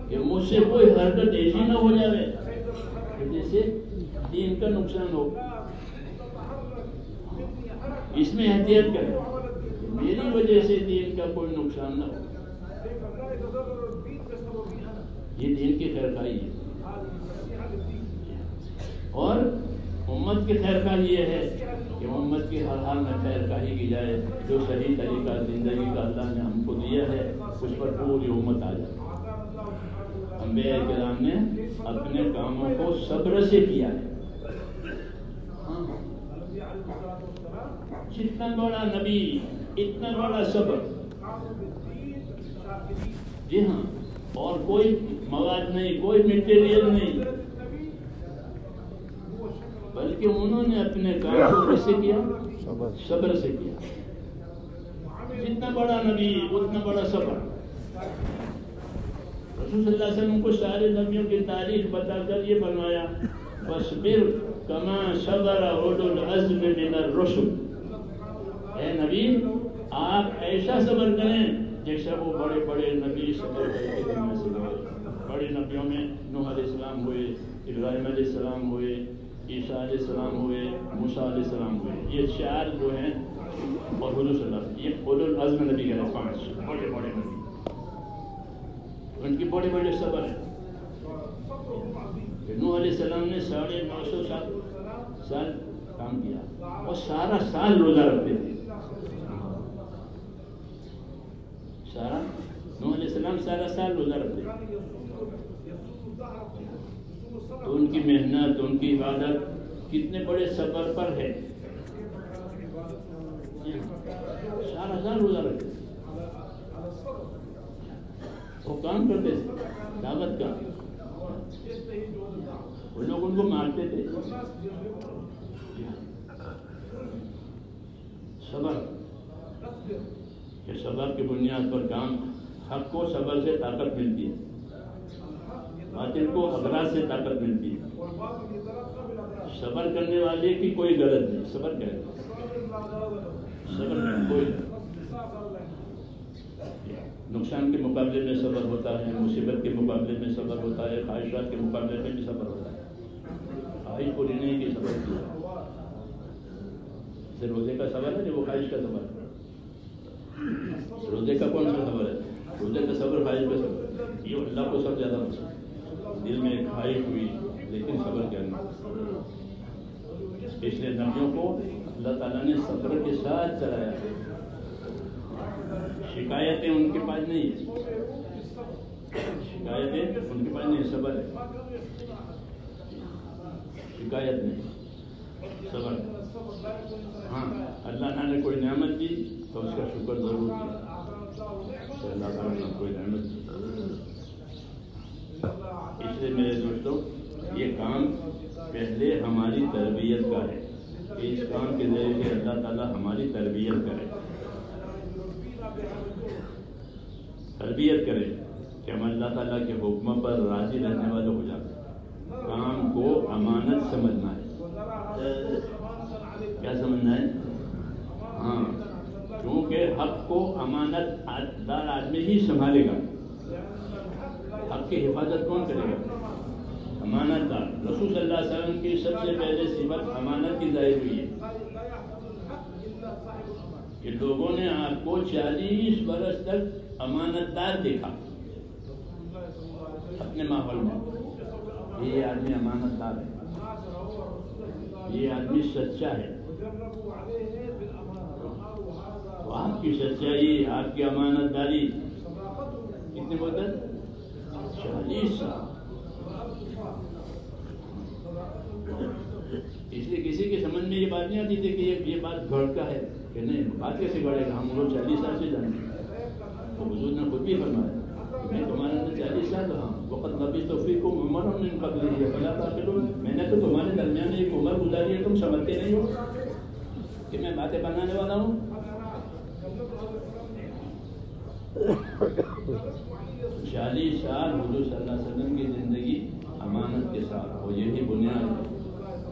کہ مجھ سے کوئی حرکت ایسی نہ ہو جائے کہ جس سے دین کا نقصان ہو، اس میں احتیاط کریں، میری وجہ سے دین کا کوئی نقصان نہ ہو۔ یہ دین کی خیر خواہی ہے، اور امت کی خیر خواہی یہ ہے کہ امت کی ہر حال میں خیر خواہی کی جائے، جو صحیح طریقہ زندگی کا اللہ نے ہم کو دیا ہے اس پر پوری امت آ جائے۔ انبیاء کرام نے اپنے کاموں کو صبر سے کیا ہے، جتنا بڑا نبی اتنا بڑا صبر، جی ہاں، اور کوئی مواد نہیں، کوئی میٹیریل نہیں، بلکہ انہوں نے اپنے کام کو کیسے کیا؟ صبر سے کیا۔ جتنا بڑا نبی اتنا بڑا صبر۔ رسول صلی اللہ علیہ وسلم کو سارے نبیوں کی تاریخ بتا کر یہ فرمایا فاصبر کما صبر اولو العزم من الرسل، اے نبی آپ ایسا صبر کریں جیسا وہ بڑے بڑے نبی صبر کرتے ہیں۔ بڑے نبیوں میں نوح علیہ السلام ہوئے، ابراہیم علیہ السلام ہوئے، عیسیٰ علیہ السلام ہوئے، موسیٰ علیہ السلام ہوئے، یہ چار جو ہیں، اور حضور صلی اللہ علیہ وسلم، یہ اولو العزم نبی کہتے ہیں، 5 بڑے بڑے نبی، ان کی بڑے بڑے صبر ہیں۔ نوح علیہ السلام نے 950 سال کام کیا اور سارا سال روزہ رکھتے تھے. نوح علیہ السلام سارا سال روزہ رکھتے تھے. تو ان کی محنت، ان کی عبادت کتنے بڑے صبر پر ہے. سارا سال روزہ رکھتے تھے، وہ کام کرتے تھے دعوت کا. وہ لوگ ان کو مارتے تھے. صبر، کہ صبر کی بنیاد پر کام. حق کو صبر سے طاقت ملتی ہے، باطل کو اغراض سے طاقت ملتی ہے. صبر کرنے والے کی کوئی غرض نہیں. صبر کرے، صبر کرنے کوئی نقصان کے مقابلے میں صبر ہوتا ہے، مصیبت کے مقابلے میں صبر ہوتا ہے، خواہشات کے مقابلے میں بھی صبر ہوتا ہے. خواہش پوری نہیں کی صبر کیا. جیسے روزے کا صبر ہے، وہ خواہش کا صبر ہے. روزے کا کون سا صبر ہے؟ روزے کا صبر خواہش کا صبر. یہ اللہ کو سب زیادہ پسند. دل میں خواہش ہوئی لیکن صبر کرنا. اس لیے نبیوں کو اللہ تعالیٰ نے صبر کے ساتھ چلایا. شکایتیں ان کے پاس نہیں ہے، شکایتیں ان کے پاس نہیں، صبر ہے. شکایت نہیں، صبر. ہاں، اللہ نے کوئی نعمت دی تو اس کا شکر ضرور کیا. اللہ تعالیٰ نے کوئی نعمت دی. اس لیے میرے دوستوں، یہ کام پہلے ہماری تربیت کا ہے. اس کام کے ذریعے اللہ تعالیٰ ہماری تربیت کرے کہ ہم اللہ تعالیٰ کے حکم پر راضی رہنے والے ہو جاتے. کام کو امانت سمجھنا ہے. کیا سمجھنا ہے؟ ہاں، کیونکہ حق کو امانت دار آدمی ہی سنبھالے گا. حق کی حفاظت کون کرے گا؟ امانت دار. رسول صلی اللہ علیہ وسلم کی سب سے پہلے صفت امانت کی ظاہر ہوئی ہے کہ لوگوں نے آپ کو 40 برس تک امانت دار دیکھا اپنے ماحول میں. یہ آدمی امانت دار ہے، یہ آدمی سچا ہے. تو آپ کی سچائی، آپ کی امانت داری کتنے مدت؟ 40 سال. اس لیے کسی کے سمجھ میں یہ بات نہیں آتی تھی کہ یہ بات گھڑ کا ہے کہ نہیں. بات کیسے گھڑے گا؟ ہم لوگ 40 سال سے جانتے ہیں. تو حضور نے خود بھی فرمایا میں تمہارے اندر 40 سال رہا ہوں. وقت لبثت فیکم عمرا من قبلہ فلا تعقلون. میں نے تو تمہارے درمیان ایک عمر گزاری ہے، تم سمجھتے نہیں ہو کہ میں باتیں بنانے والا ہوں. 40 سال حضور صلی اللہ علیہ وسلم کی زندگی امانت کے ساتھ. اور یہی بنیاد ہے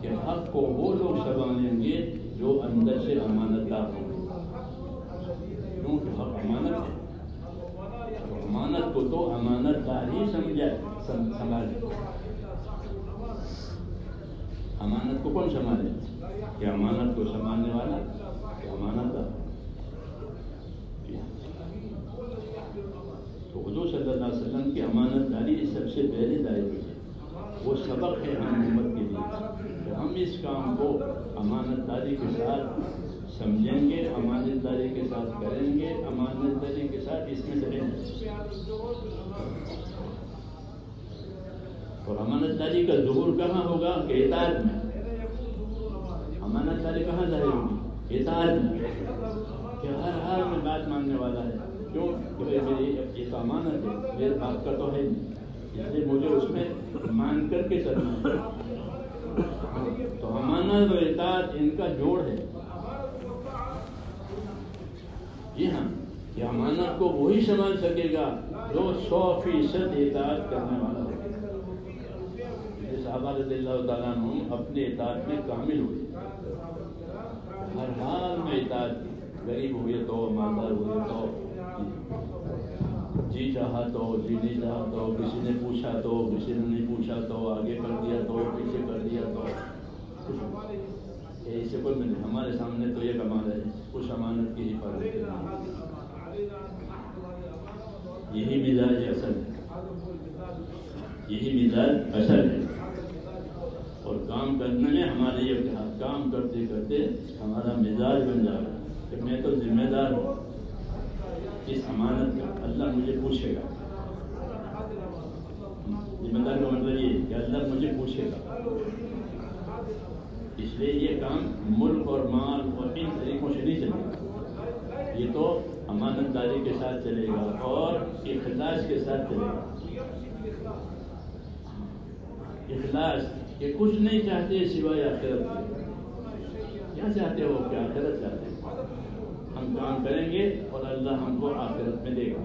کہ حق کو وہ لوگ سنبھالیں گے جو اندر سے امانت دار ہوں گے. کیونکہ حق امانت ہے. امانت کو تو امانت دار ہی سنبھالے. امانت کو کون سنبھالے؟ کہ امانت کو سنبھالنے والا کہ امانت دار. تو حضور صلی اللہ علیہ وسلم کی امانت داری سب سے پہلے دائر ہوئی ہے. وہ سبق ہے ہم امت کے لیے کہ ہم اس کام کو امانت داری کے ساتھ سمجھیں گے، امانت داری کے ساتھ کریں گے، امانت داری کے ساتھ اس میں چلیں گے. اور امانت داری کا ظہور کہاں ہوگا؟ کہ اطاعت میں. امانت داری کہاں ظاہر ہوگی؟ اطاعت میں. کہ ہر حال میں بات ماننے والا ہے. کیوں؟ کہ میری یہ تو امانت ہے، میرے باپ کا تو ہے نہیں، اس لیے مجھے اس میں مان کر کے چلنا ہے. تو امانت اور اطاعت ان کا جوڑ ہے. جی ہاں، کہ امانت کو وہی سنبھال سکے گا جو 100% اطاعت کرنے والا ہے. صحابہ رضی اللہ تعالیٰ عنہ اپنے اطاعت میں کامل ہوئے، ہر حال میں اطاعت کی. غریب ہوئے تو، مالدار ہوئے تو، جی چاہا تو، جی نہیں چاہا تو، کسی نے پوچھا تو، کسی نے نہیں پوچھا تو، آگے کر دیا تو، پیچھے کر دیا تو. اس سے کوئی نہیں. ہمارے سامنے تو یہ کمال ہے اس امانت کی حفاظت. یہی مزاج اصل ہے، یہی مزاج اصل ہے. اور کام کرنے میں ہمارے یہ کام کرتے کرتے ہمارا مزاج بن جا رہا ہے کہ میں تو ذمہ دار ہوں اس امانت کا. اللہ مجھے پوچھے گا. ذمہ دار کا مطلب یہ کہ اللہ مجھے پوچھے گا. اس لیے یہ کام ملک اور مال اور ان طریقوں سے نہیں چلے گا. یہ تو امانت داری کے ساتھ چلے گا اور اخلاص کے ساتھ چلے گا. اخلاص کہ کچھ نہیں چاہتے سوائے آخرت کے. کیا چاہتے ہو؟ کہ آخرت چاہتے ہیں. ہم کام کریں گے اور اللہ ہم کو آخرت میں دے گا.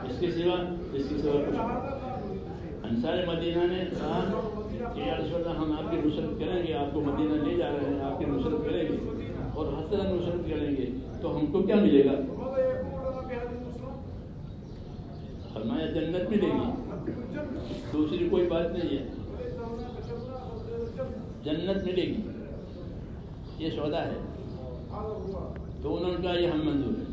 اس کے سوا کچھ نہیں. انصار مدینہ نے کہا کہ یا رسول اللہ ہم آپ کی نصرت کریں گے. آپ کو مدینہ لے جا رہے ہیں, آپ کی نصرت کریں گے اور ہر طرح نصرت کریں گے, تو ہم کو کیا ملے گا؟ فرمایا جنت ملے گی, دوسری کوئی بات نہیں ہے. جنت ملے گی, یہ سودا ہے. تو انہوں نے کہا یہ ہم منظور ہے.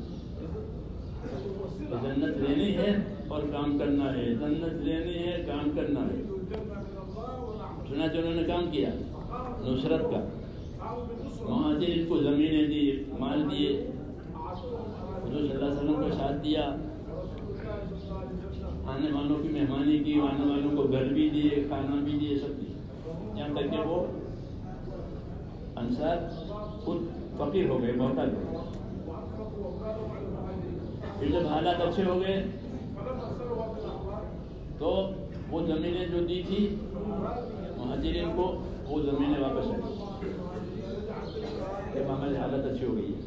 جنت لینی ہے اور کام کرنا ہے. جنت لینی ہے, کام کرنا ہے. چنانچہ انہوں نے کام کیا نصرت کا. مہاجرین کو زمینیں دی, مال دیے, حضور صلی اللہ علیہ وسلم کو ساتھ دیا, آنے والوں کی مہمانی کی, آنے والوں کو گھر بھی دیے, کھانا بھی دیے, سب دیے. یہاں تک کہ وہ انصار خود فقیر ہو گئے, محتاج ہو گئے. پھر جب حالات اچھے ہو گئے تو وہ زمینیں جو دی تھی مہاجرین کو, وہ زمینیں واپس آئی. جب ہماری حالت اچھی ہو گئی ہے,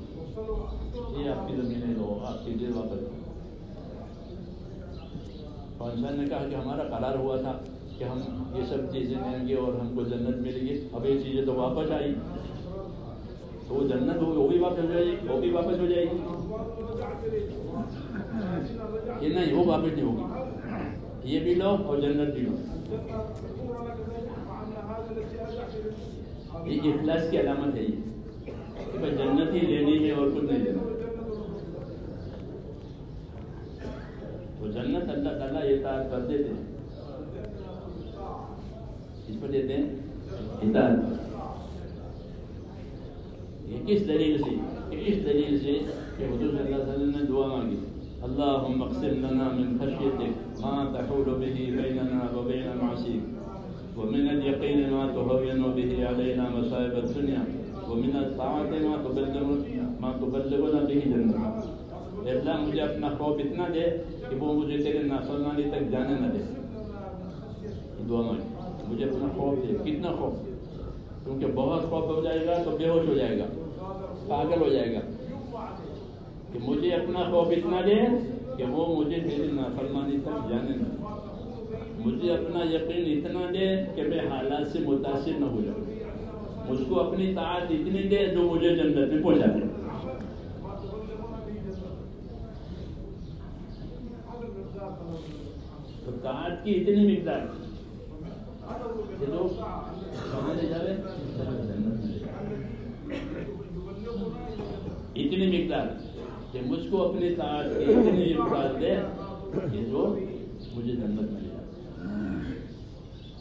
یہ آپ کی زمینیں لو, آپ کی دل واپس. اور انسان نے کہا کہ ہمارا قرار ہوا تھا کہ ہم یہ سب چیزیں لیں گے اور ہم کو جنت ملے گی. اب یہ چیزیں تو واپس آئی, تو وہ جنت ہوگی, وہ بھی واپس ہو جائے گی, وہ بھی واپس ہو جائے گی. یہ نہیں, وہ واپس نہیں ہوگی. یہ بھی لو اور جنت بھی لو. یہ اخلاص کی علامت ہے یہ کہ بھائی جنت ہی لینی ہے اور کچھ نہیں لینا. تو جنت اللہ تعالیٰ اطاعت کر دیتے ہیں. اس کو دیتے ہیں اطاعت. یہ کس دلیل سے؟ اس دلیل سے کہ حضور صلی اللہ علیہ وسلم نے دعا مانگی, اللہم اقسم لنا من خشیتک ما تحول به بیننا وبین معصیک ومن الیقین ما تهون به علینا مصائب الدنیا ومن الطاعت ما تبلغنا به جنتک. اے اللہ مجھے اپنا خوف اتنا دے کہ وہ مجھے تیرے نافرمانی تک جانے نہ دے. دعا مانگی, مجھے اپنا خوف دے. کتنا خوف؟ کیونکہ بہت خوف ہو جائے گا تو بے ہوش ہو جائے گا, پاگل ہو جائے گا. کہ مجھے اپنا خوف اتنا دے کہ وہ مجھے میری نافرمانی تک جانے نہ دے. مجھے اپنا یقین اتنا دے کہ میں حالات سے متاثر نہ ہو جاؤں. مجھ کو اپنی طاعت اتنی دے جو مجھے جنت میں پہنچا دے. تو طاعت کی اتنی مقدار کہ لوگ کہاں لے جاوے, اتنی مقدار کہ مجھ کو اپنی طاعت کی اتنی مقدار دے کہ جو مجھے جنت میں لے جائے.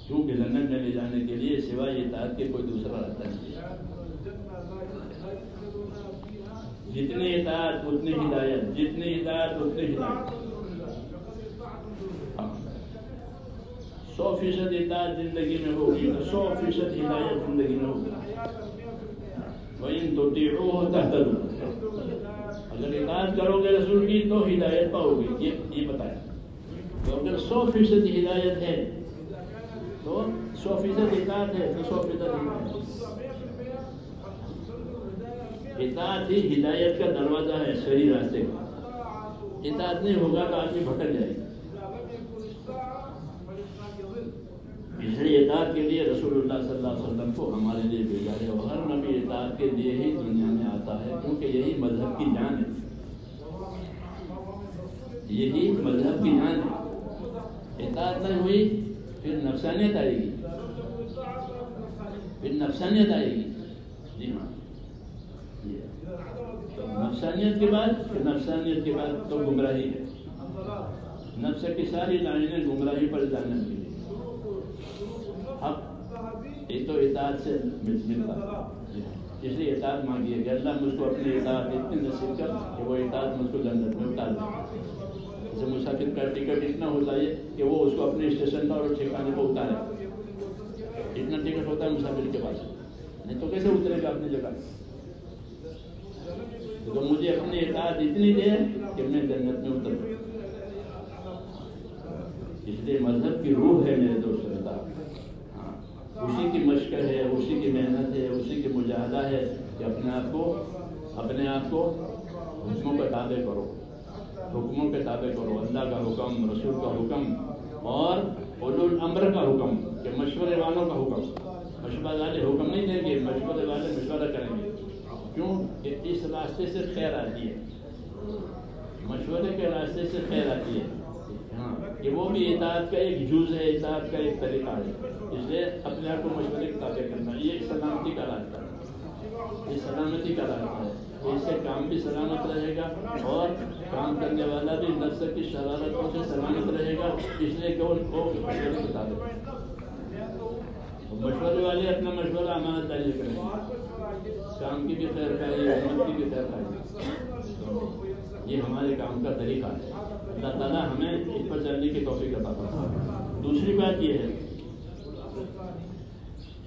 کیونکہ جنت میں لے جانے کے لیے سوائے اطاعت کے کوئی دوسرا راستہ نہیں ہے. جتنی اطاعت اتنی ہدایت, جتنی اطاعت اتنی ہدایت. 100% اطاعت زندگی میں ہوگی تو 100% ہدایت زندگی میں ہوگی. وَإِن تُطِيعُوهُ تَهْتَدُوا. اگر اطاعت کرو گے رسول کی تو ہدایت پاؤ گے, یہ بتایا. تو اگر 100% ہدایت ہے تو 100% اطاعت ہے تو 100% اطاعت ہی ہدایت کا دروازہ ہے, صحیح راستے کا. اطاعت نہیں ہوگا تو آدمی بھٹک جائے گا. اس لیے اطاعت کے لیے رسول اللہ صلی اللہ علیہ وسلم کو ہمارے لیے بھیجا ہے. اور ہر نبی اطاعت کے لیے ہی دنیا میں آتا ہے, کیونکہ یہی مذہب کی جان ہے. یہی مذہب کی جان ہے. اطاعت نہیں ہوئی پھر نفسانیت آئے گی, پھر نفسانیت آئے گی. جی ہاں, نفسانیت کے بعد تو گمراہی ہے. نفس کی ساری لائنیں گمراہی پر جانے کے لیے. اب ایک تو اطاعت سے ملتا اس لیے اطاعت مانگیے کہ اللہ مجھ کو اپنی اطاعت اتنی نصیب کر کہ وہ اطاعت مجھ کو جنت میں اتار دے. جیسے مسافر کا ٹکٹ اتنا ہوتا ہے کہ وہ اس کو اپنے اسٹیشن پر اور ٹھکانے پر اتارے. اتنا ٹکٹ ہوتا ہے مسافر کے پاس, نہیں تو کیسے اترے گا اپنی جگہ. تو مجھے اپنی اطاعت اتنی دے کہ میں جنت میں اتر جاؤں. اس لیے مذہب کی روح ہے میرے دوست اطاعت. اسی کی مشق ہے, اسی کی محنت ہے, اسی کی مجاہدہ ہے کہ اپنے آپ کو حکموں کے تابع کرو, حکموں کے تابع کرو. اللہ کا حکم, رسول کا حکم اور اولو الامر کا حکم, کہ مشورے والوں کا حکم. مشورے والے حکم نہیں دیں گے, مشورے والے مشورہ کریں گے. کیوں کہ اس راستے سے خیر آتی ہے, مشورے کے راستے سے خیر آتی ہے. ہاں, کہ وہ بھی اطاعت کا ایک جز ہے, اطاعت کا ایک طریقہ ہے. اس لیے اپنے آپ کو مشورے کے تابع کرنا یہ ایک سلامتی کا راستہ ہے, یہ سلامتی کا راستہ ہے. اس سے کام بھی سلامت رہے گا اور کام کرنے والا بھی نفس کی شرارتوں سے سلامت رہے گا. اس لیے کہ ان کو مشورے کے تابع مشورے والے اپنا مشورہ امانت داری کریں گے, کام کی بھی خیر خواہی, امت کی بھی خیر خواہی. یہ ہمارے کام کا طریقہ ہے. اللہ تعالیٰ ہمیں اس پر چلنے کی توفیق عطا فرمائے. دوسری بات یہ ہے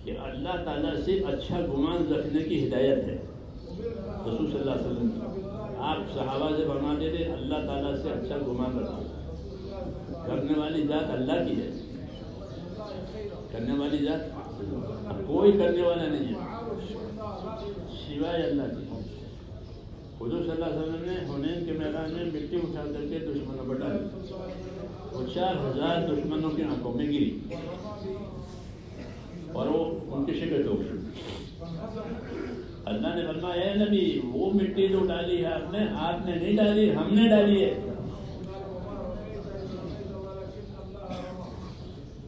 کہ اللہ تعالیٰ سے اچھا گمان رکھنے کی ہدایت ہے رسول صلی اللہ علیہ وسلم کی. آپ صحابہ سے فرماتے تھے اللہ تعالیٰ سے اچھا گمان رکھو. کرنے والی ذات اللہ کی ہے, کرنے والی ذات کوئی کرنے والا نہیں ہے سوائے اللہ کی. حضور صلی اللہ علیہ وسلم نے حنین کے میدان میں مٹی اٹھا کر کے دشمنوں پر ڈالی. وہ 4000 دشمنوں کی آنکھوں میں گری اور وہ ان کی شکست ہو گئی. اللہ نے فرمایا اے نبی وہ مٹی جو ڈالی ہے آپ نے نہیں ڈالی, ہم نے ڈالی ہے.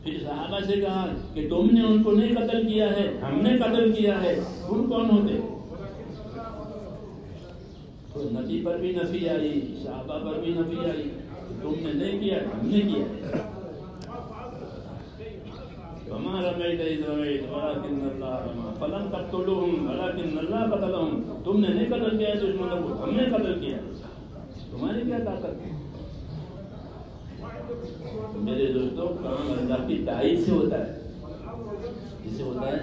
پھر صحابہ سے کہا کہ تم نے ان کو نہیں قتل کیا ہے, ہم نے قتل کیا ہے, تم کون ہوتے؟ تو نبی پر بھی نفی آئی, صحابہ پر بھی نفی آئی. تم نے نہیں کیا, ہم نے کیا. وما رميت إذ رميت ولكن الله رمى فلم تقتلوهم ولكن الله قتلهم. تم نے نہیں قتل کیا دشمنوں کو, ہم نے قتل کیا. تمہاری کیا طاقت ہے؟ میرے دوستوں کام اللہ کی تائید سے ہوتا ہے. کس سے ہوتا ہے؟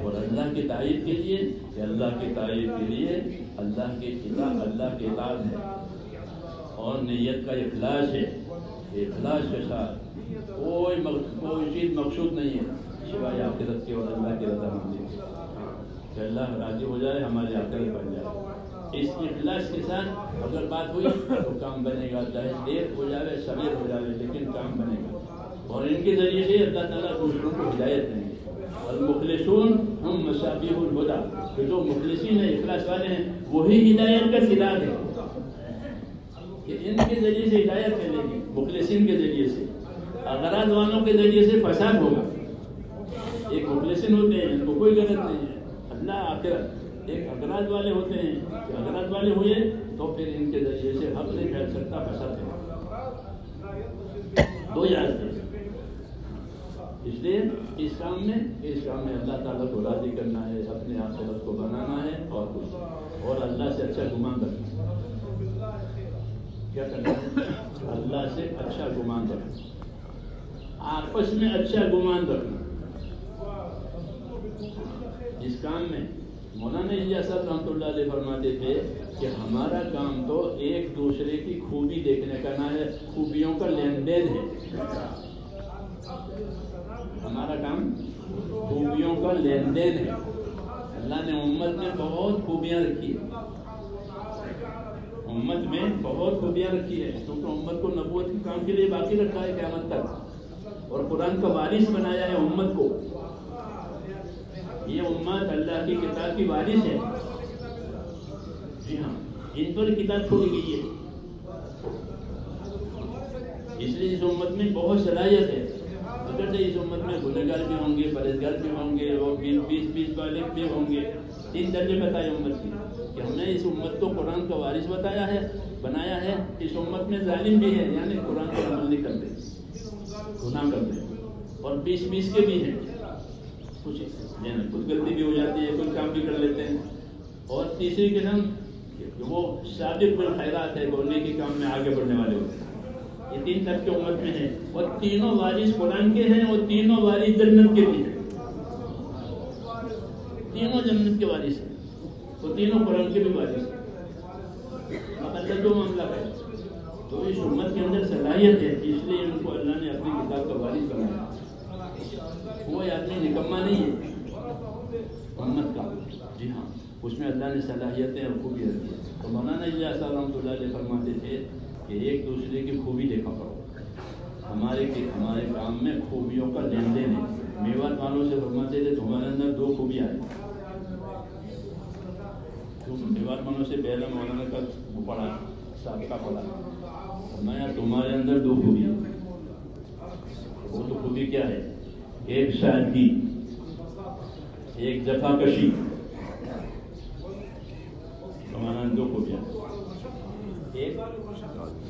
اور اللہ کی تائید کے لیے, کہ اللہ کی تائید کے لیے اللہ کی اطاعت ہے اور نیت کا اخلاص ہے. اخلاص کے ساتھ کوئی چیز مقصود نہیں ہے سوائے آخرت کے اور اللہ کی رضامندی کے, کہ اللہ راضی ہو جائے, ہماری آخرت بن جائے. اس اخلاص کے ساتھ اگر بات ہوئی تو کام بنے گا, چاہے دیر ہو جائے سویر ہو جائے, لیکن کام بنے گا. اور ان کے ذریعے سے اللہ تعالیٰ دوسروں کو ہدایت دیں گے. المخلصون ہم مصابیح الہدی, کہ جو مخلصین ہیں, اخلاص والے ہیں, وہی ہدایت کا سراج ہے. کہ ان کے ذریعے سے ہدایت ملے گی, مخلصین کے ذریعے سے. اغراض والوں کے ذریعے سے فساد ہوگا. ایک مخلصین ہوتے ہیں, ان کو کوئی غرض نہیں ہے اللہ آخرت. ایک اغراض والے ہوتے ہیں, کہ اغراض والے ہوئے تو پھر ان کے ذریعے سے حق نہیں پھیل سکتا, فساد ہے. دو یاد ہے. اس لیے اس کام میں اللہ تعالیٰ کو راضی کرنا ہے, اپنے آخرت کو بنانا ہے اور کچھ, اور اللہ سے اچھا گمان رکھنا. کیا کرنا ہے؟ اللہ سے اچھا گمان رکھنا, آپس میں اچھا گمان رکھنا. اس کام میں مولانا الیاس صاحب رحمۃ اللہ علیہ فرماتے تھے کہ ہمارا کام تو ایک دوسرے کی خوبی دیکھنے کا نہ ہے, خوبیوں کا لین دین ہے. ہمارا کام خوبیوں کا لین دین ہے. اللہ نے امت میں بہت خوبیاں رکھی ہے, امت میں بہت خوبیاں رکھی ہے, کیونکہ امت کو نبوت کے کام کے لیے باقی رکھا ہے قیامت تک, اور قرآن کا وارث بنایا ہے امت کو. یہ امت اللہ کی کتاب کی وارث ہے. جی ہاں, ان پر کتاب چھوڑی گئی ہے. اس لیے اس امت میں بہت صلاحیت ہے. اگر سے اس امت میں گنہگار بھی ہوں گے, پرہیزگار بھی ہوں گے, اور 20 والے بھی ہوں گے. 3 درجے بتائے امت کی. کہ ہم نے اس امت کو قرآن کا وارث بنایا ہے. اس امت میں ظالم بھی ہے، یعنی قرآن کا عمل نہیں کرتے، گناہ کرتے، اور 20 کے بھی ہیں، کچھ غلطی بھی ہو جاتی ہے، کچھ کام بھی کر لیتے ہیں. اور تیسری قسم وہ سابق بالخیرات ہے، وہ نیکی کام میں آگے بڑھنے والے ہوتے ہیں. یہ 3 طبقے امت میں ہیں، اور تینوں وارث قرآن کے ہیں، اور تینوں وارث جنت کے بھی ہیں. تینوں جنت کے وارث ہیں، وہ تینوں قرآن کے بھی وارث ہیں. اب اللہ جو معاملہ ہے تو اس امت کے اندر صلاحیت ہے، اس لیے ان کو اللہ نے اپنی کتاب کا وارث بنایا. کوئی آدمی نکما نہیں ہے امت کا. جی ہاں، اس میں اللہ نے صلاحیتیں اور خوبی رکھی ہے. تو مولانا الیاس رحمۃ اللہ علیہ فرماتے تھے کہ ایک دوسرے کی خوبی دیکھا کرو. ہمارے کام میں خوبیوں کا لین دین ہے. میوات والوں سے فرماتے تھے تمہارے اندر 2 خوبیاں ہیں. میوات والوں سے پہلا مولانا کا وہ پڑھا، سابقہ پڑھا، فرمایا تمہارے اندر 2 خوبیاں. وہ 2 خوبی کیا ہے؟ ایک سادگی، ایک جفا کشی. ہمارا 2 خوبیاں، ایک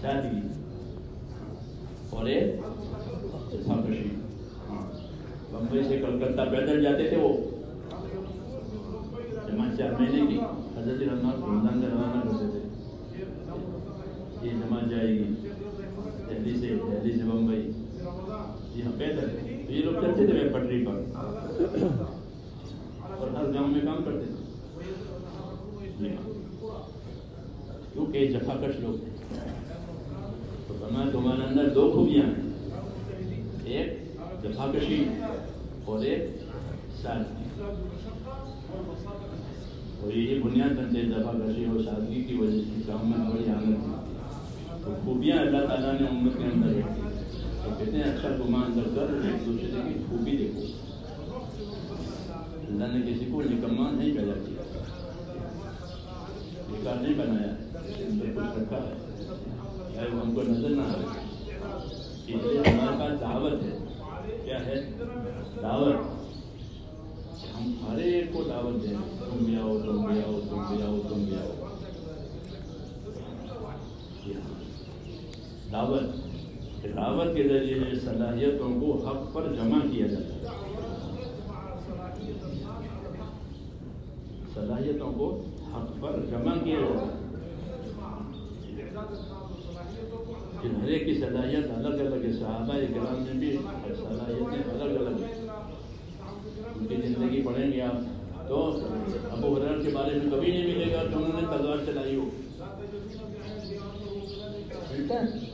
سادگی اور ایک جفا کشی. بمبئی سے کلکتہ پیدل جاتے تھے، وہ جماعت 4 مہینے کی حضرت رمضان میں روانہ کرتے تھے. یہ جماعت جائے گی دہلی سے بمبئی. جی ہاں، پیدل. تو یہ لوگ چلتے تھے پٹری پر اور ہر گاؤں میں کام کرتے تھے. جی ہاں، کیونکہ جفاکش لوگ تھے. تو تمہارے اندر 2 خوبیاں ہیں، ایک جفاکشی اور ایک سادگی. اور یہ بنیاد بنتے ہیں جفاکشی اور سادگی کی وجہ سے کام میں بڑی آمد تھی. تو خوبیاں اللہ تعالیٰ نے امت کے اندر رکھی. تو کہتے ہیں اچھا گمان کر کر ایک دوسرے کی خوبی دیکھو. اللہ نے کسی کو نکما نہیں پیدا کیا، بیکار نہیں بنایا، اندر کچھ رکھا ہے، چاہے وہ ہم کو نظر نہ آئے. اس لیے ہمارے پاس دعوت ہے. کیا ہے؟ دعوت. ہم ہر ایک کو دعوت دیں، تم بھی آؤ، تم بھی آؤ، تم بھی آؤ، تم بھی آؤ. دعوت کے ذریعے صلاحیتوں کو حق پر جمع کیا جاتا ہے. صلاحیتوں کو حق پر جمع کیا جاتا ہے. ہر ایک کی صلاحیت الگ الگ ہے. صحابہ کرام میں بھی صلاحیتیں الگ الگ ہیں. ان کی زندگی پڑھیں گے آپ تو ابو ہریرہ کے بارے میں کبھی نہیں ملے گا کہ انہوں نے تلوار چلائی ہو. ملتا ہے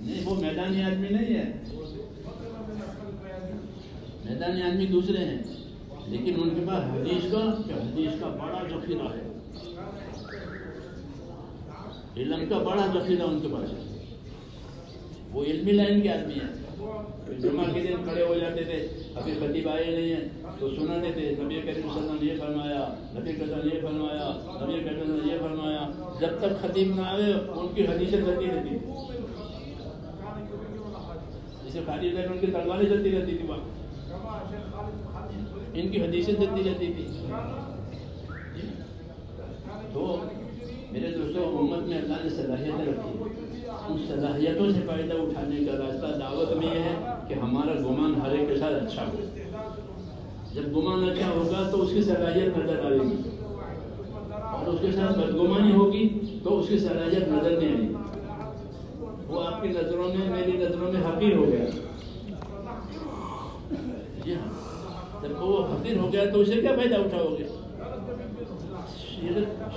نہیں. وہ میدانی آدمی نہیں ہے. میدانی آدمی دوسرے ہیں، لیکن ان کے پاس حدیث کا بڑا ذخیرہ ہے. علم کا بڑا ذخیرہ ان کے پاس ہے. وہ علمی لائن کے آدمی ہیں. جمعہ کے دن کھڑے ہو جاتے تھے، ابھی خطیب آئے نہیں ہیں تو سناتے تھے نبی کریم صلی اللہ علیہ وسلم یہ فرمایا، نبی کریم یہ فرمایا، نبی کریم یہ فرمایا. جب تک خطیب نہ آئے ان کی حدیثیں چلتی رہتی تھی. جیسے خالی دن ان کی تلواریں چلتی رہتی تھی، ان کی حدیثیں چلتی رہتی تھی. تو میرے دوستوں، امت میں اللہ نے صلاحیتیں رکھی ہیں. ان صلاحیتوں سے فائدہ اٹھانے کا راستہ دعوت میں یہ ہے کہ ہمارا گمان ہر ایک کے ساتھ اچھا ہو. جب گمان اچھا ہوگا تو اس کی صلاحیت نظر آئے گی، اور اس کے ساتھ بدگمانی ہوگی تو اس کی صلاحیت نظر نہیں آئے گی. وہ آپ کی نظروں میں، میری نظروں میں حقیر ہو گیا. جی ہاں، جب وہ حقیر ہو گیا تو اسے کیا فائدہ اٹھاؤ گے؟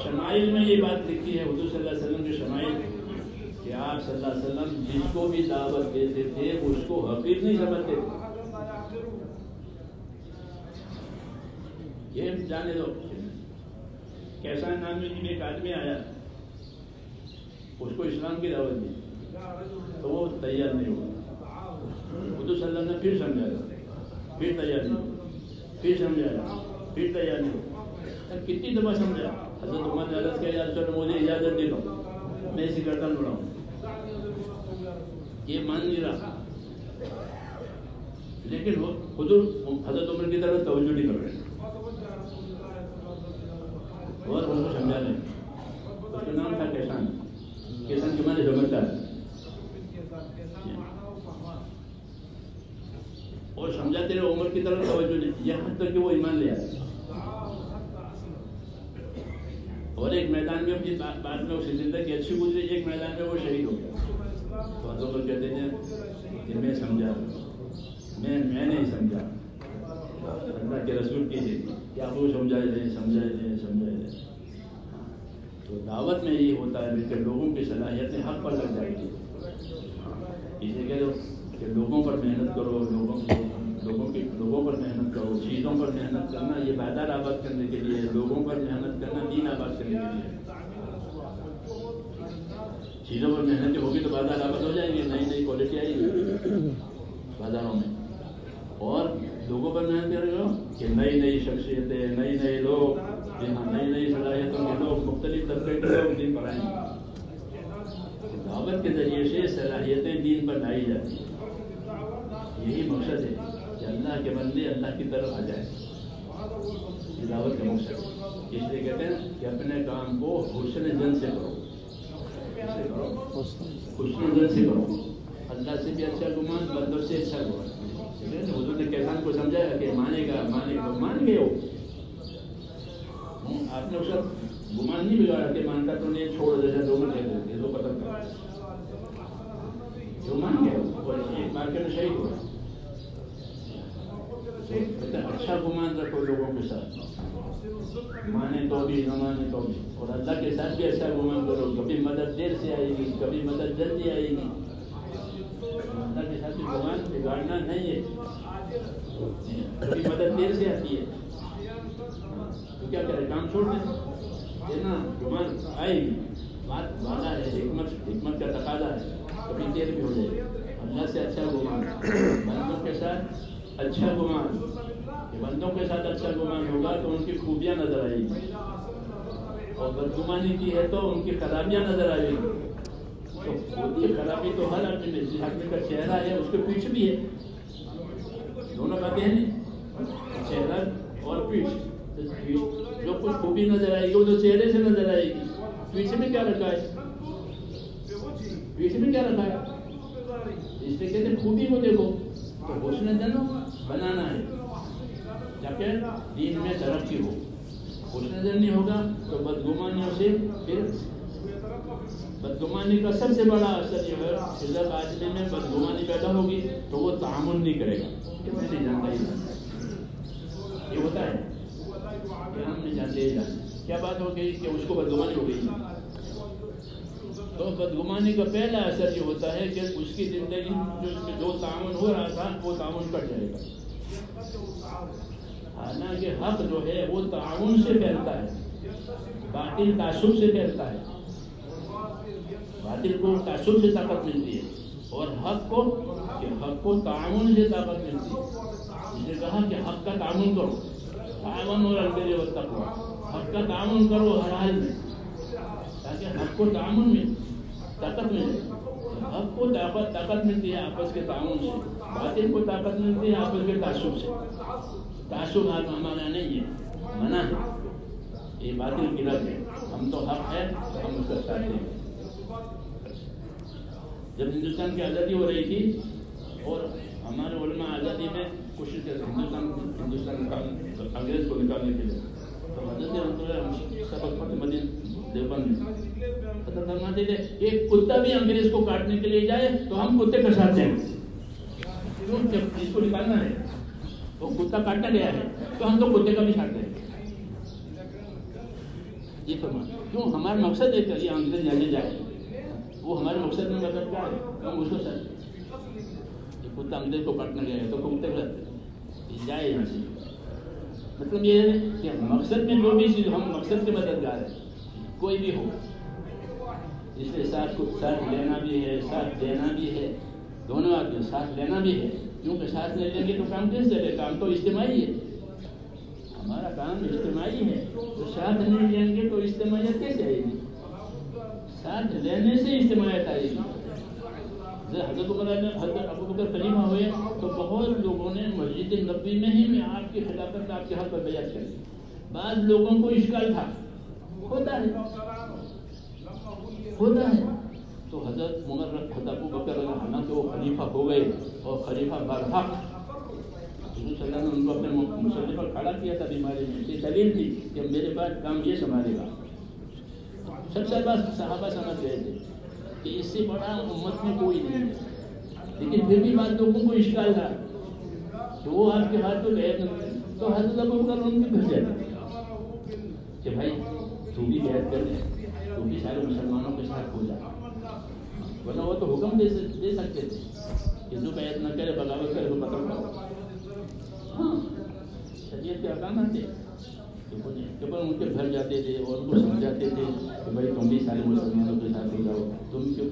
شمائل میں یہ بات لکھی ہے حضور صلی اللہ علیہ وسلم کے شمائل کہ آپ صلی اللہ علیہ وسلم جس کو بھی دعوت دیتے تھے اس کو حقیر نہیں سمجھتے تھے. یہ جانے دو. کیسا نام میں ایک آدمی آیا، اس کو اسلام کی دعوت دی تو وہ تیار نہیں ہوا. حضور صلی اللہ علیہ وسلم نے پھر سمجھایا، پھر تیار نہیں ہوا، پھر سمجھایا، پھر تیار نہیں ہوا. کتنی دفعہ سمجھا. حضرت عمر نے عرض کیا یا رسول اللہ مجھے اجازت دے دو، میں اسی گردن اڑاؤں. یہ مان نہیں رہا، لیکن حضور حضرت عمر کی طرف توجہ نہیں کر رہے. اور ان کو سمجھا لیں. اس کا نام تھا کیسان. کیسان کے معنی سمجھتا ہے اور سمجھاتے رہے. عمر کی طرف توجہ نہیں, یہاں تک کہ وہ ایمان لے آئے. اور ایک میدان میں اپنی بعد میں اسے زندگی اچھی گزری, ایک میدان میں وہ شہید ہو گیا. تو حضرت عمر کہتے ہیں کہ میں سمجھا, میں نہیں سمجھا, اللہ کے رسول کی ہے کہ آپ کو سمجھائے دیں. تو دعوت میں یہ ہوتا ہے کہ لوگوں کی صلاحیتیں حق پر لگ جائیں گی. اسے کہہ دو کہ لوگوں پر محنت کرو, لوگوں پر محنت کرو. چیزوں پر محنت کرنا یہ بازار آباد کرنے کے لیے, لوگوں پر محنت کرنا دین آباد کرنے کے لیے. چیزوں پر محنت ہوگی تو بازار آباد ہو جائیں گے, نئی کوالٹی آئے گی بازاروں میں. اور لوگوں پر محنت کرے گا کہ نئی شخصیتیں, نئے لوگ, جہاں نئی صلاحیتوں کے لوگ, مختلف طبقے کے لوگ دین پر آئیں گے. دعوت کے ذریعے سے صلاحیتیں دین پر لائی جاتی ہیں. یہی مقصد ہے کہ اللہ کے بندے اللہ کی طرف آ جائیں. یہ دعوت کا مقصد ہے. اس لیے کہتے ہیں کہ اپنے کام کو حسن زن سے کرو. حسن زن سے کرو. اللہ سے بھی اچھا گمان, بندوں سے اچھا گمان. حضور نے کیسان کو سمجھایا کہ مانے گا, مان گئے ہو. آپ نے اس کا گمان نہیں بگاڑا کہ مانتا تو نہیں, چھوڑ جیسا جو میں کہہ دیتے تو قتل کر جو مان گیا اور ایک مارکے میں شہید ہوا. اچھا گمان رکھو لوگوں کے ساتھ, مانے تو بھی نہ مانے تو بھی. اور اللہ کے ساتھ بھی اچھا گمان کرو. کبھی مدد دیر سے آئے گی, کبھی مدد جلدی آئے گی. اللہ کے ساتھ بھی گمان بگاڑنا نہیں ہے. کبھی مدد دیر سے آتی ہے تو کیا کرے, کام چھوڑ دیں نا. گمان آئے گی, بات وعدہ ہے, حکمت کا تقاضا ہے. کبھی دیر بھی ہو جائے گی. اللہ سے اچھا گمان, بندوں کے ساتھ اچھا گمان. بندوں کے ساتھ اچھا گمان ہوگا تو ان کی خوبیاں نظر آئے گی, اور بدگمانی کی ہے تو ان کی خرابیاں نظر آئے گی. تو خود کی خرابی تو ہر آدمی میں, جس آدمی کا چہرہ ہے اس کے پیچھے بھی ہے. دونوں باتیں ہیں نہیں, چہرہ اور پیچھ. جو کچھ خوبی نظر آئے گی وہ تو چہرے سے نظر آئے گی. پیچھے میں کیا رکھا ہے, پیچھے میں کیا رکھا ہے. اس لیے کہتے ہیں خوبی کو دیکھو. تو حسن زن بنانا ہے تاکہ دین میں ترقی ہو. حسن زن نہیں ہوگا تو بدگمانیوں سے, پھر بدگمانی کا سب سے بڑا اثر یہ ہے جب آدمی میں بدگمانی پیدا ہوگی تو وہ تعامل نہیں کرے گا. کہ میں نہیں جانتا ہی یہ ہوتا ہے کہ ہم نہیں جانتے ہی جانتے. کیا بات ہو گئی کہ اس کو بدگمانی ہو گئی. تو بدگمانی کا پہلا اثر یہ ہوتا ہے کہ اس کی زندگی جو تعاون ہو رہا تھا وہ تعاون کٹ جائے گا. حالانکہ حق جو ہے وہ تعاون سے پھیلتا ہے, باطل تعصب سے پھیلتا ہے. باطل کو تعصب سے طاقت ملتی ہے اور حق کو تعاون سے طاقت ملتی ہے. اس نے کہا کہ حق کا تعاون کرو, تعاون اور البر والتقوی. حق کا تعاون کرو ہر حال میں تاکہ حق کو تعاون میں طاقت ملے. حق کو طاقت ملتی ہے آپس کے تعاون سے, باطل کو طاقت ملتی ہے آپس کے تعصب سے. تعصب ہمارا نہیں ہے, منع ہے. یہ باطل کی رد ہے. ہم تو حق ہے تو ہم اس کا ساتھ دیں. جب ہندوستان کی آزادی ہو رہی تھی اور ہمارے علماء آزادی میں کوشش کرتے ہندوستان کا انگریز کو نکالنے کے لیے, تو حضرت سبق پڑھتے مدینہ دیوبند میں حضرت فرماتے تھے ایک کتا بھی انگریز کو کاٹنے کے لیے جائے تو ہم کتے کا ساتھ دیں. کیوں, جب اس کو نکالنا ہے وہ کتا کاٹنا گیا ہے تو ہم تو کتے کا بھی ساتھ دیں. یہ فرمایا کیوں, ہمارا مقصد ہے کہ یہ انگریز جانے جائے, وہ ہمارے مقصد میں مطلب کیا ہے, ہم اس کو ساتھ کتا انگریز کو کاٹنا گیا ہے تو کتے کا جائے یہاں سے. مطلب یہ ہے کہ مقصد میں جو بھی چیز, ہم مقصد کے مددگار ہیں کوئی بھی ہو. اس لیے ساتھ لینا بھی ہے, ساتھ دینا بھی ہے, دونوں آدمی ساتھ لینا بھی ہے. کیونکہ ساتھ لے لیں گے تو کام کیسے چلے, کام تو اجتماعی ہے. ہمارا کام اجتماعی ہے, تو ساتھ نہیں لیں گے تو اجتماعیت کیسے آئے گی. ساتھ لینے سے اجتماعیت آئے گی. حضرت ابوبکر خلیفہ ہوئے تو بہت لوگوں نے مسجد نبوی میں ہی میں آپ کی خلافت میں آپ کے حق پر بیعت کری. بعض لوگوں کو اشکال تھا ہوتا ہے. تو حضرت عمر حضرت ابو بکر حالانکہ وہ خلیفہ ہو گئے اور خلیفہ برحق، حضور صلی اللہ علیہ وسلم نے ان کو اپنے مسلح پر کھڑا کیا تھا بیماری میں. یہ دلیل تھی کہ میرے پاس کام یہ سنبھالے گا. سب سے بات صحابہ سمجھ گئے تھے کہ اس سے بڑا امت میں کوئی نہیں ہے، لیکن پھر بھی بات لوگوں کو اشکال تھا کہ وہ آپ کے ہاتھ پہ بیعت نہ کریں. تو حضرت ابو بکر ان کے گھر جاتے تھے کہ بھائی تو بھی بیعت کر لے، تو بھی سارے مسلمانوں کے ساتھ ہو جائے. ورنہ وہ تو حکم دے سکتے تھے کہ جو بیعت نہ کرے بغاوت کرے تو قتل کرو. ہاں شریعت کے احکامات تھے کہ پر ان کے گھر جاتے تھے اور ان کو سمجھاتے تھے کہ بھائی تم بھی سارے مسلمانوں کے ساتھ ہو جاؤ. تم کیوں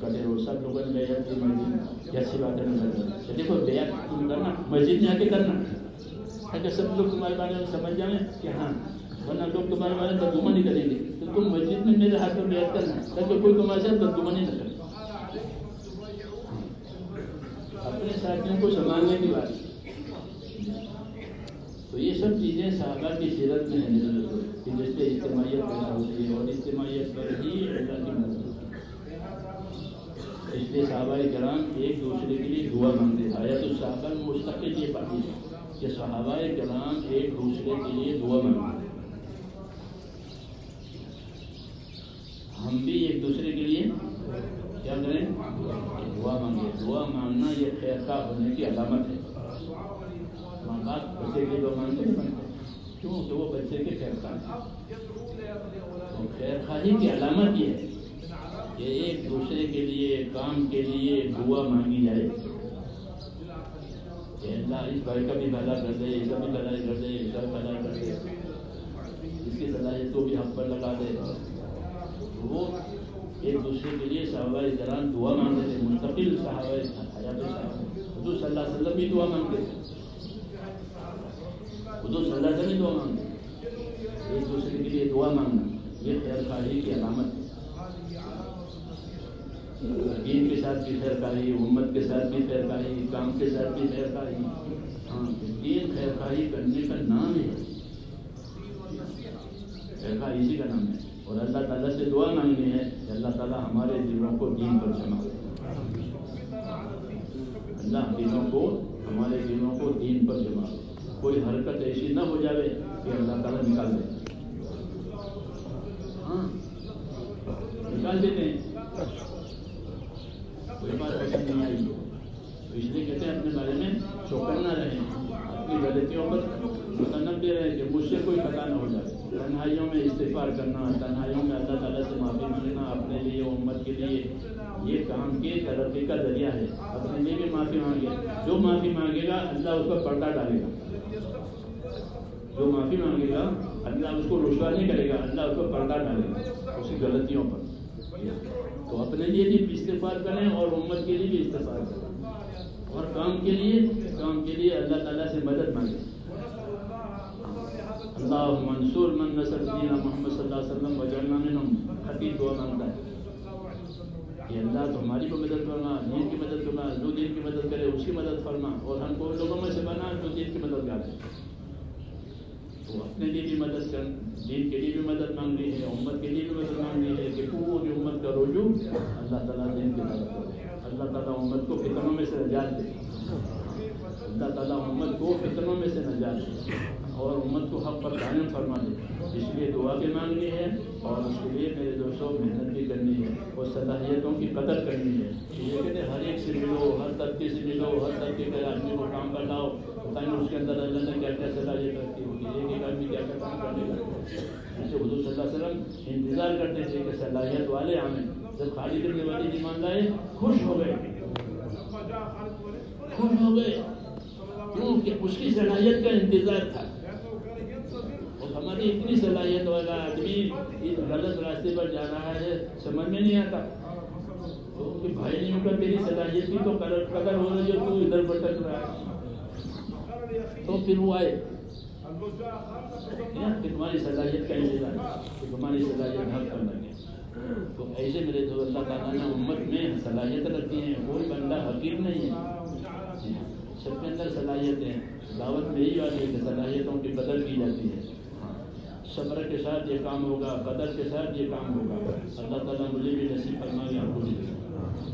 کٹے ہو؟ سب لوگوں نے بیعت کی مسجد کی اچھی بات ہے نہ. دیکھو بیعت تم کرنا مسجد میں آ کے کرنا تاکہ سب لوگ تمہارے بارے میں سمجھ جائیں کہ ہاں، ورنہ لوگ تمہارے بارے میں ترجمہ نہیں کریں گے. تو تم مسجد میں میرے ہاتھ میں بیعت کرنا تاکہ کوئی تمہارے ساتھ ترجمہ نہیں کرے. اپنے ساتھیوں کو سنبھالنے کی بات. تو یہ سب چیزیں صحابہ کی سیرت میں ہیں کہ جس سے اجتماعیت پیدا ہوتی ہے اور اجتماعیت پر ہی اللہ کی مدد ہوتی ہے. اس لیے صحابہ کرام ایک دوسرے کے لیے دعا مانگتے ہیں. آیت الصحابہ میں مستقل یہ پڑھی ہے کہ صحابہ کرام ایک دوسرے کے لیے دعا مانگتے ہیں. ہم بھی ایک دوسرے کے لیے کیا کریں؟ دعا مانگے. دعا مانگنا یہ خیر خواہ ہونے کی علامت ہے. ماں باپ بچے کے دعا مانگتے نہیں بنتے، کیوں؟ تو وہ بچے کے خیر خواہ ہیں. تو خیر خواہی کی علامت یہ ہے کہ ایک دوسرے کے لیے کام کے لیے دعا مانگی جائے کہ اللہ اس بھائی کا بھی بھلا کر دے، اس کا بھی بھلائی کر دے، اس کا بھی بھلائی کر دے، اس کی صلاحیتوں بھی حق پر لگا دے. وہ ایک دوسرے کے لیے صحابہ کرام دعا مانگتے تھے. مستقل صحابہ حیات صحابہ حضور صلی اللہ علیہ وسلم بھی دعا مانگتے تھے. حضور صلی اللہ علیہ وسلم بھی دعا مانگتے. ایک دوسرے کے لیے دعا مانگنا یہ خیر خواہی کی علامت ہے. دین کے ساتھ بھی خیر خواہی، امت کے ساتھ بھی خیر خواہی، کام کے ساتھ بھی خیر خواہی. ہاں، دین خیر خواہی کرنے کا نام ہے. خیر خواہی اسی کا نام ہے. اور اللہ تعالیٰ سے دعا مانگنی ہے کہ اللہ تعالیٰ ہمارے دلوں کو دین پر جمائے. اللہ دلوں کو، ہمارے دلوں کو دین پر جمائے. کوئی حرکت ایسی نہ ہو جائے کہ اللہ تعالیٰ نکال دے. ہاں نکال دیتے ہیں. کوئی بات پسند نہیں آئی تو اس لیے کہتے ہیں اپنے بارے میں چوکنا رہیں، اپنی غلطیوں پر متنبع رہیں کہ مجھ سے کوئی خطا نہ ہو جائے. تنہائیوں میں استغفار کرنا، تنہائیوں میں اللہ تعالیٰ سے معافی مانگنا اپنے لیے، امت کے لیے، یہ کام کے ترقی کا ذریعہ ہے. اپنے لیے بھی معافی مانگے. جو معافی مانگے گا اللہ اس پر پردہ ڈالے گا. جو معافی مانگے گا اللہ اس کو رسوا نہیں کرے گا، اللہ اس پر پردہ ڈالے گا اس کی غلطیوں پر. تو اپنے لیے بھی استغفار کریں اور امت کے لیے بھی استغفار کریں. اور کام کے لیے اللہ تعالیٰ سے مدد مانگیں. اللہ منصور من نصر دین محمد صلی اللہ علیہ وسلم وجعلنا منہم. خطیب دعا مانگتا ہے کہ اللہ تو ہماری کو مدد فرما، دین کی مدد فرما. جو دین کی مدد کرے اس کی مدد فرما، اور ہم کو لوگوں میں سے بنا جو دین کی مدد کرے. تو اپنے لیے بھی مدد کر، دین کے لیے بھی مدد مانگنی ہے، امت کے لیے بھی مدد مانگنی ہے کہ پوری امت کا رجوع اللہ تعالیٰ دین کی طرف کرے. اللہ تعالیٰ امت کو فتنوں میں سے نجات دے. اللہ تعالیٰ امت کو فتنوں میں سے نجات دے اور امت کو حق پر قائم فرما دے. اس لیے دعا بھی مانگنی ہے اور اس کے لیے میرے دوستوں محنت بھی کرنی ہے اور صلاحیتوں کی قدر کرنی ہے. یہ کہتے ہیں ہر ایک سے ملو، ہر طبقے سے ملو، ہر طبقے کے آدمی کو کام پر لاؤ، بتائیں اس کے اندر اللہ نے کیا کیا صلاحیت رکھی ہوگی. ایک آدمی کیا کیا کام کرنے لگا. جیسے حضور صلی اللہ علیہ وسلم انتظار کرتے تھے کہ صلاحیت والے آئیں. جب خالد بن ولید ایمان لائے خوش ہو گئے. کیونکہ اس کی صلاحیت کا انتظار تھا. اور ہماری اتنی صلاحیت والا آدمی اس غلط راستے پر جا رہا ہے سمجھ میں نہیں آتا. تو کہ بھائی نہیں ہوگا تیری صلاحیت کی تو قدر ہو رہی ہے، تو ادھر بھٹک رہا ہے. تو پھر وہ آئے کہ تمہاری صلاحیت کا انتظار، کہ تمہاری صلاحیت حق پر لگے. تو ایسے میرے تو اللہ تعالیٰ نے امت میں صلاحیت رکھی ہیں. کوئی بندہ حقیر نہیں ہے، سب کے اندر صلاحیت ہے. دعوت میں یہی بات ہے کہ صلاحیتوں کی قدر کی جاتی ہے. صبر کے ساتھ یہ کام ہوگا، قدر کے ساتھ یہ کام ہوگا. اللہ تعالیٰ مجھے بھی نصیب فرمائے، آپ کو بھی نصیب.